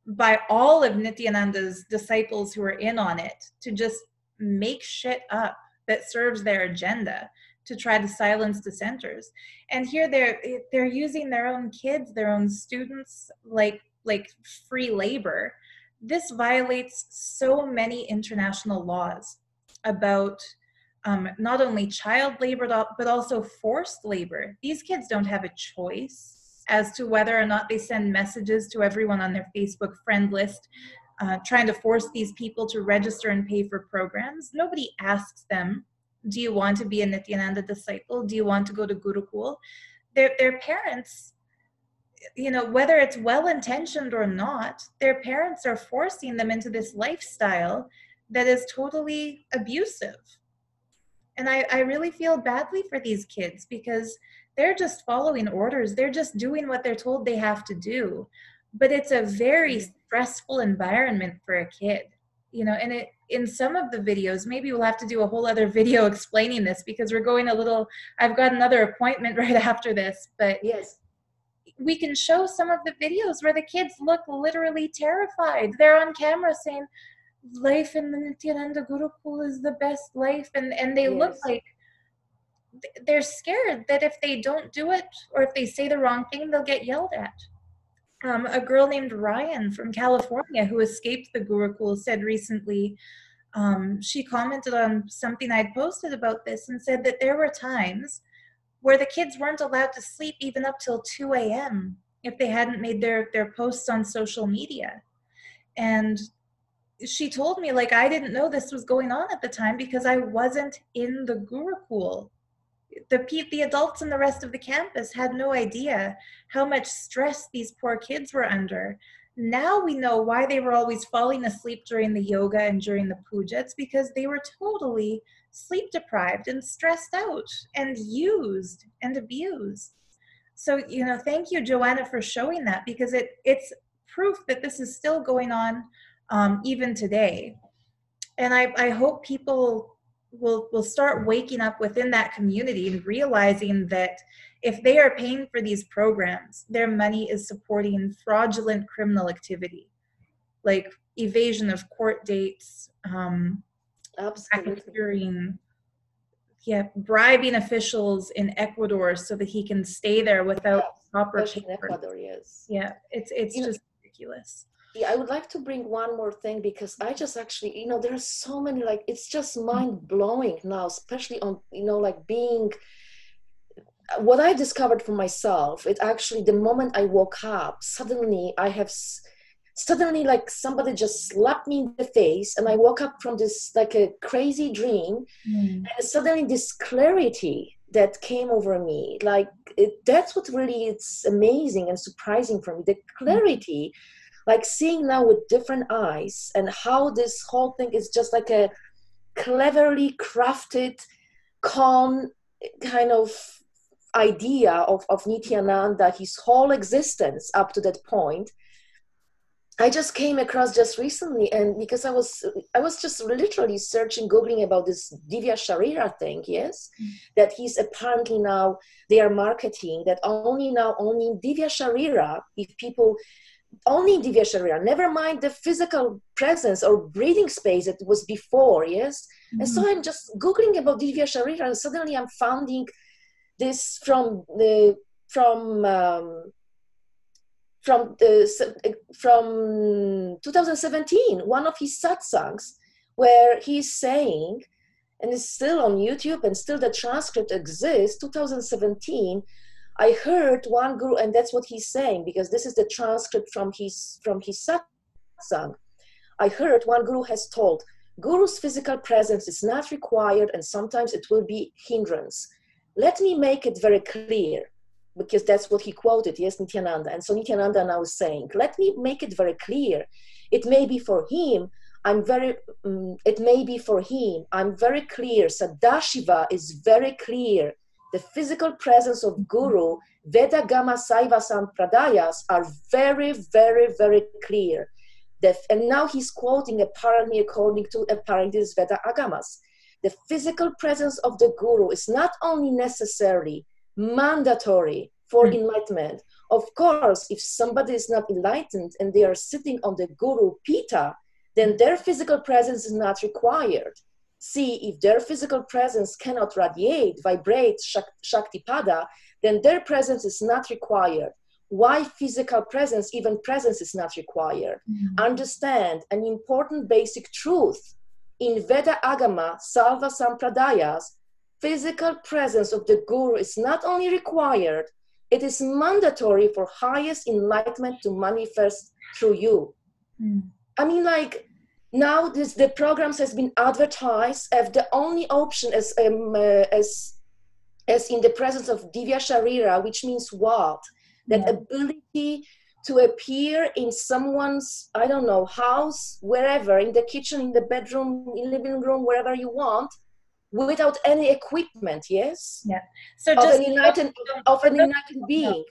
by all of Nityananda's disciples who are in on it to just make shit up that serves their agenda, to try to silence dissenters. And here they're using their own kids, their own students, like free labor. This violates so many international laws about not only child labor, but also forced labor. These kids don't have a choice as to whether or not they send messages to everyone on their Facebook friend list, trying to force these people to register and pay for programs. Nobody asks them, do you want to be a Nityananda disciple? Do you want to go to Gurukul? Their parents, whether it's well-intentioned or not, their parents are forcing them into this lifestyle that is totally abusive. And I really feel badly for these kids, because they're just following orders. They're just doing what they're told they have to do. But it's a very stressful environment for a kid, and in some of the videos, maybe we'll have to do a whole other video explaining this, because we're going I've got another appointment right after this, but yes, we can show some of the videos where the kids look literally terrified. They're on camera saying, life in the Nityananda Gurukul is the best life. And they look like they're scared that if they don't do it, or if they say the wrong thing, they'll get yelled at. A girl named Ryan from California, who escaped the Gurukul, said recently, she commented on something I'd posted about this and said that there were times where the kids weren't allowed to sleep even up till 2 a.m. if they hadn't made their posts on social media. And she told me, like, I didn't know this was going on at the time because I wasn't in the Gurukul. The adults and the rest of the campus had no idea how much stress these poor kids were under. Now we know why they were always falling asleep during the yoga and during the puja. It's because they were totally sleep deprived and stressed out and used and abused. So, thank you, Joanna, for showing that, because it's proof that this is still going on even today. And I hope people will start waking up within that community and realizing that if they are paying for these programs, their money is supporting fraudulent criminal activity, like evasion of court dates, absolutely, bribing officials in Ecuador so that he can stay there without proper papers. Ecuador, yes. Yeah, it's just ridiculous. Yeah, I would like to bring one more thing, because I just actually, there are so many, like, it's just mind-blowing now, especially on, like being, what I discovered for myself, it actually, the moment I woke up, suddenly like somebody just slapped me in the face, and I woke up from this, like a crazy dream, and suddenly this clarity that came over me, like, that's what really it's amazing and surprising for me, the clarity, like seeing now with different eyes, and how this whole thing is just like a cleverly crafted, calm kind of idea of Nityananda, his whole existence up to that point. I just came across just recently, and because I was just literally searching, Googling about this Divya Sharira thing, that he's apparently now, they are marketing that only Divya Sharira, if people, only Divya Sharira, never mind the physical presence or breathing space that was before, And so I'm just Googling about Divya Sharira, and suddenly I'm finding this from 2017, one of his satsangs, where he's saying, and it's still on YouTube and still the transcript exists, 2017, I heard one guru, and that's what he's saying, because this is the transcript from his satsang. I heard one guru has told, Guru's physical presence is not required, and sometimes it will be hindrance. Let me make it very clear. because that's what he quoted, yes, Nithyananda. And so Nithyananda now is saying, let me make it very clear. It may be for him, I'm very clear. Sadashiva is very clear. The physical presence of Guru, Veda Gama Saiva Sampradayas are very, very, very clear. And now he's quoting apparently according to these Veda Agamas. The physical presence of the Guru is not only necessary, mandatory for enlightenment. Of course, if somebody is not enlightened and they are sitting on the Guru Pita, then their physical presence is not required. See, if their physical presence cannot radiate, vibrate Shaktipada, then their presence is not required. Why physical presence, even presence is not required? Understand an important basic truth. In Veda Agama, Salva Sampradayas, physical presence of the Guru is not only required, it is mandatory for highest enlightenment to manifest through you. I mean, like, now the programs has been advertised as the only option as in the presence of Divya Sharira, which means what? That ability to appear in someone's, I don't know, house, wherever, in the kitchen, in the bedroom, in living room, wherever you want, without any equipment, yes? Yeah. So of an enlightened being.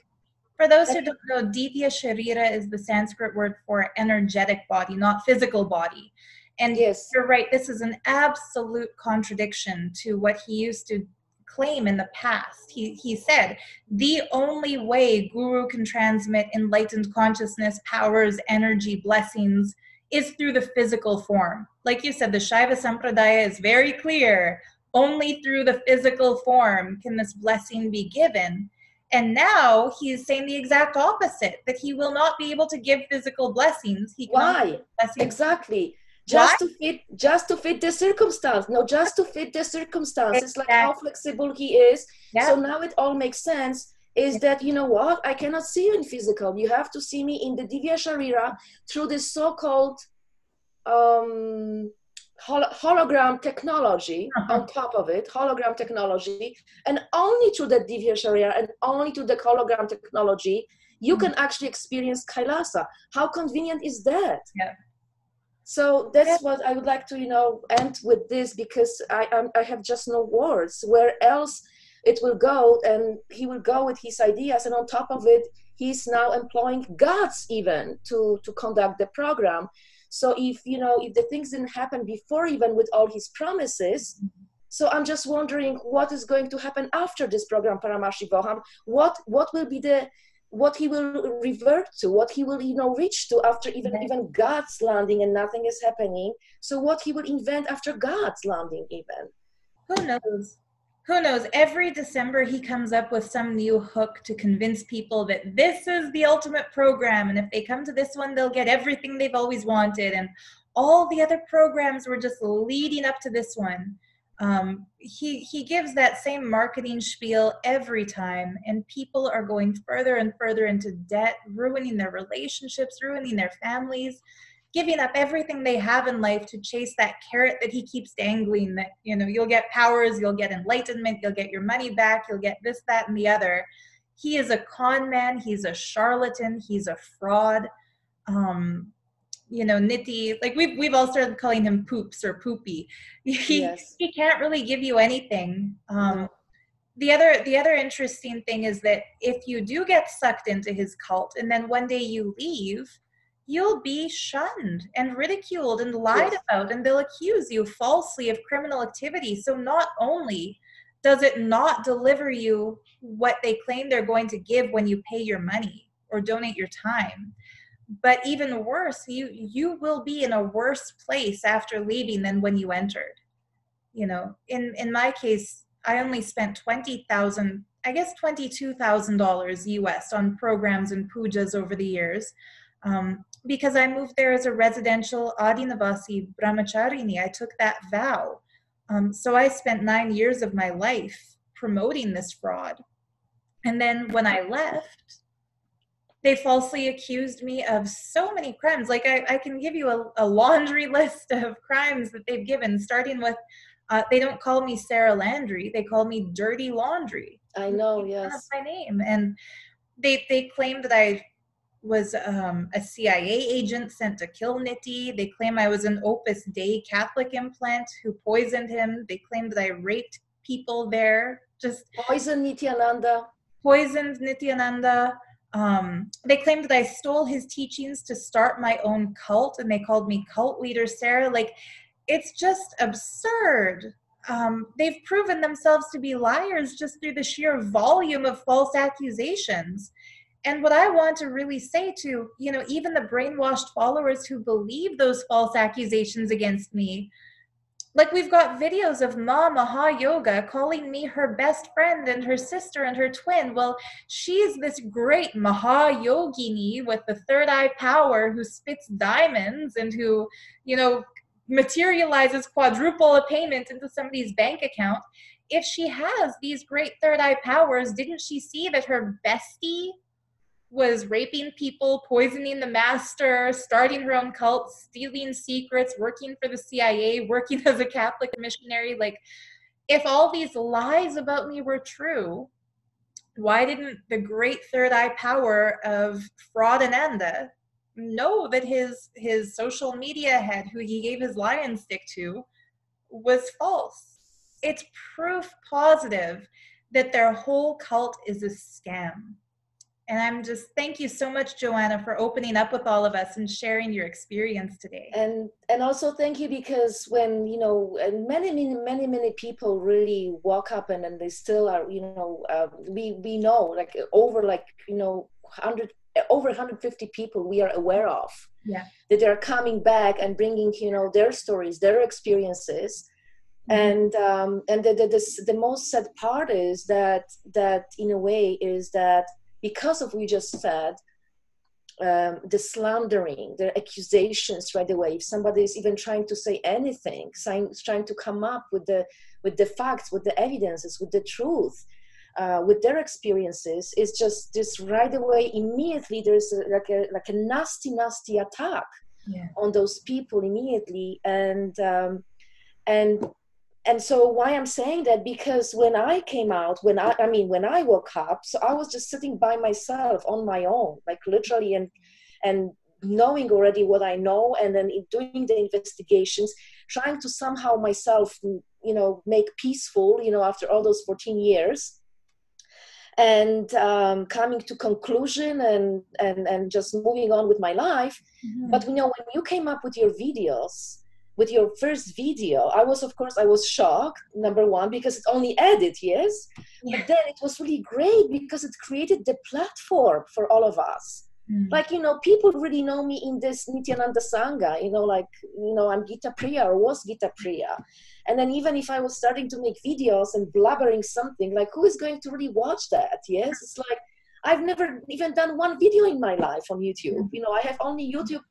For those who don't know, Divya Sharira is the Sanskrit word for energetic body, not physical body. And yes, you're right, this is an absolute contradiction to what he used to claim in the past. He said, the only way Guru can transmit enlightened consciousness, powers, energy, blessings is through the physical form. Like you said, the Shaiva Sampradaya is very clear. Only through the physical form can this blessing be given. And now he's saying the exact opposite, that he will not be able to give physical blessings. He Why? Exactly. Just to fit the circumstance. No, just to fit the circumstance. It's like how flexible he is. Yeah. So now it all makes sense. Is that, you know what? I cannot see you in physical. You have to see me in the Divya Sharira through this so-called hologram technology on top of it, hologram technology, and only through the Divya Sharira and only to the hologram technology, you can actually experience Kailasa. How convenient is that? Yeah. So that's what I would like to, end with this, because I have just no words. Where else it will go, and he will go with his ideas, and on top of it, he's now employing gods even to conduct the program. So if the things didn't happen before, even with all his promises, so I'm just wondering what is going to happen after this program, Paramashivoham. What will be what he will revert to, what he will reach to after even God's landing and nothing is happening. So what he will invent after God's landing even. Who knows? Who knows? Every December he comes up with some new hook to convince people that this is the ultimate program, and if they come to this one, they'll get everything they've always wanted, and all the other programs were just leading up to this one. He gives that same marketing spiel every time, and people are going further and further into debt, ruining their relationships, ruining their families, giving up everything they have in life to chase that carrot that he keeps dangling, that, you'll get powers, you'll get enlightenment, you'll get your money back, you'll get this, that, and the other. He is a con man, he's a charlatan, he's a fraud. Nitty, like we've all started calling him Poops or Poopy. He can't really give you anything. The other interesting thing is that if you do get sucked into his cult and then one day you leave, you'll be shunned and ridiculed and lied about, and they'll accuse you falsely of criminal activity. So not only does it not deliver you what they claim they're going to give when you pay your money or donate your time, but even worse, you will be in a worse place after leaving than when you entered. In my case, I only spent $22,000 US on programs and pujas over the years, because I moved there as a residential Adinavasi brahmacharini. I took that vow. So I spent 9 years of my life promoting this fraud. And then when I left, they falsely accused me of so many crimes. Like I can give you a laundry list of crimes that they've given, starting with, they don't call me Sarah Landry, they call me Dirty Laundry. I know, making fun of yes. my name. And they claimed that I was a CIA agent sent to kill Nitti. They claim I was an Opus Dei Catholic implant who poisoned him. They claimed that I raped people there, just Poison Nithyananda. poisoned Nithyananda. They claimed that I stole his teachings to start my own cult, and they called me cult leader Sarah. Like, it's just absurd. They've proven themselves to be liars just through the sheer volume of false accusations. And what I want to really say to, even the brainwashed followers who believe those false accusations against me, like, we've got videos of Ma Yoga calling me her best friend and her sister and her twin. Well, she's this great Mahayogini with the third eye power who spits diamonds and who, materializes quadruple payment into somebody's bank account. If she has these great third eye powers, didn't she see that her bestie was raping people, poisoning the master, starting her own cult, stealing secrets, working for the CIA, working as a Catholic missionary? Like, if all these lies about me were true, why didn't the great third eye power of Fraudananda know that his social media head, who he gave his lion stick to, was false? It's proof positive that their whole cult is a scam. And I'm just, thank you so much, Joanna, for opening up with all of us and sharing your experience today. And also thank you, because when, and many people really walk up and they still are, we know, like, over, like, 150 people we are aware of, Yeah. that they're coming back and bringing, their stories, their experiences. And the most sad part is that in a way is that, because of what you just said, the slandering, the accusations right away. If somebody is even trying to say anything, trying to come up with the facts, with the evidences, with the truth, with their experiences, is just right away, immediately there's like a nasty attack on those people immediately. And so why I'm saying that, because when I came out, when I woke up, so I was just sitting by myself on my own, like literally, and knowing already what I know, and then doing the investigations, trying to somehow myself, make peaceful, after all those 14 years, and coming to conclusion and just moving on with my life. Mm-hmm. But when you came up with your videos, with your first video, I was shocked, number one, because it's only edit, yes? Yeah. But then it was really great because it created the platform for all of us. Like, people really know me in this Nithyananda Sangha, I'm Geetapriya, or was Geetapriya. And then even if I was starting to make videos and blabbering something, like, who is going to really watch that? Yes, it's like, I've never even done one video in my life on YouTube. I have only YouTube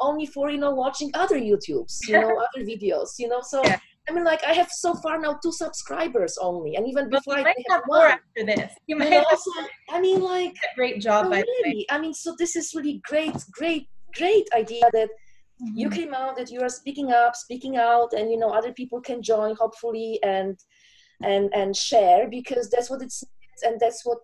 only for, watching other YouTubes, other videos, so yeah. I mean, like, I have so far now 2 subscribers only, and even before I have more after this. You might have so, I mean, like, a great job, by the way. I mean, so this is really great idea that you came out, that you are speaking out, and other people can join, hopefully, and share, because that's what it's, and that's what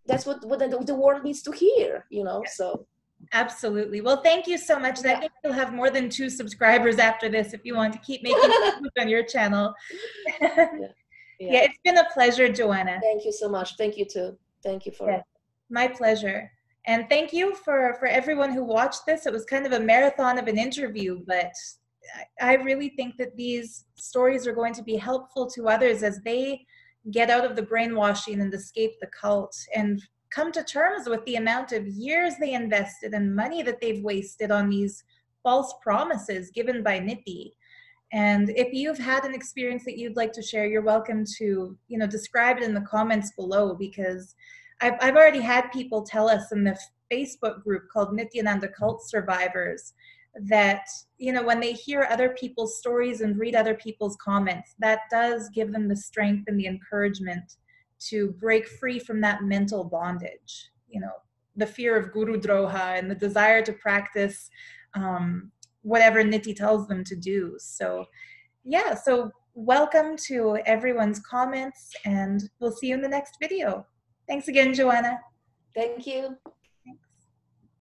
that's what the world needs to hear, Yes. So. Absolutely. Well, thank you so much. Yeah. I think you'll have more than 2 subscribers after this if you want to keep making videos on your channel. Yeah, it's been a pleasure, Joanna. Thank you so much. Thank you too. Thank you for my pleasure. And thank you for everyone who watched this. It was kind of a marathon of an interview, but I really think that these stories are going to be helpful to others as they get out of the brainwashing and escape the cult and come to terms with the amount of years they invested and money that they've wasted on these false promises given by Nitti. And if you've had an experience that you'd like to share, you're welcome to, describe it in the comments below, because I've already had people tell us in the Facebook group called Nithyananda Cult Survivors that, when they hear other people's stories and read other people's comments, that does give them the strength and the encouragement to break free from that mental bondage, the fear of guru droha and the desire to practice whatever Nitti tells them to do. So yeah, so welcome to everyone's comments, and we'll see you in the next video. Thanks again, Joanna. Thank you.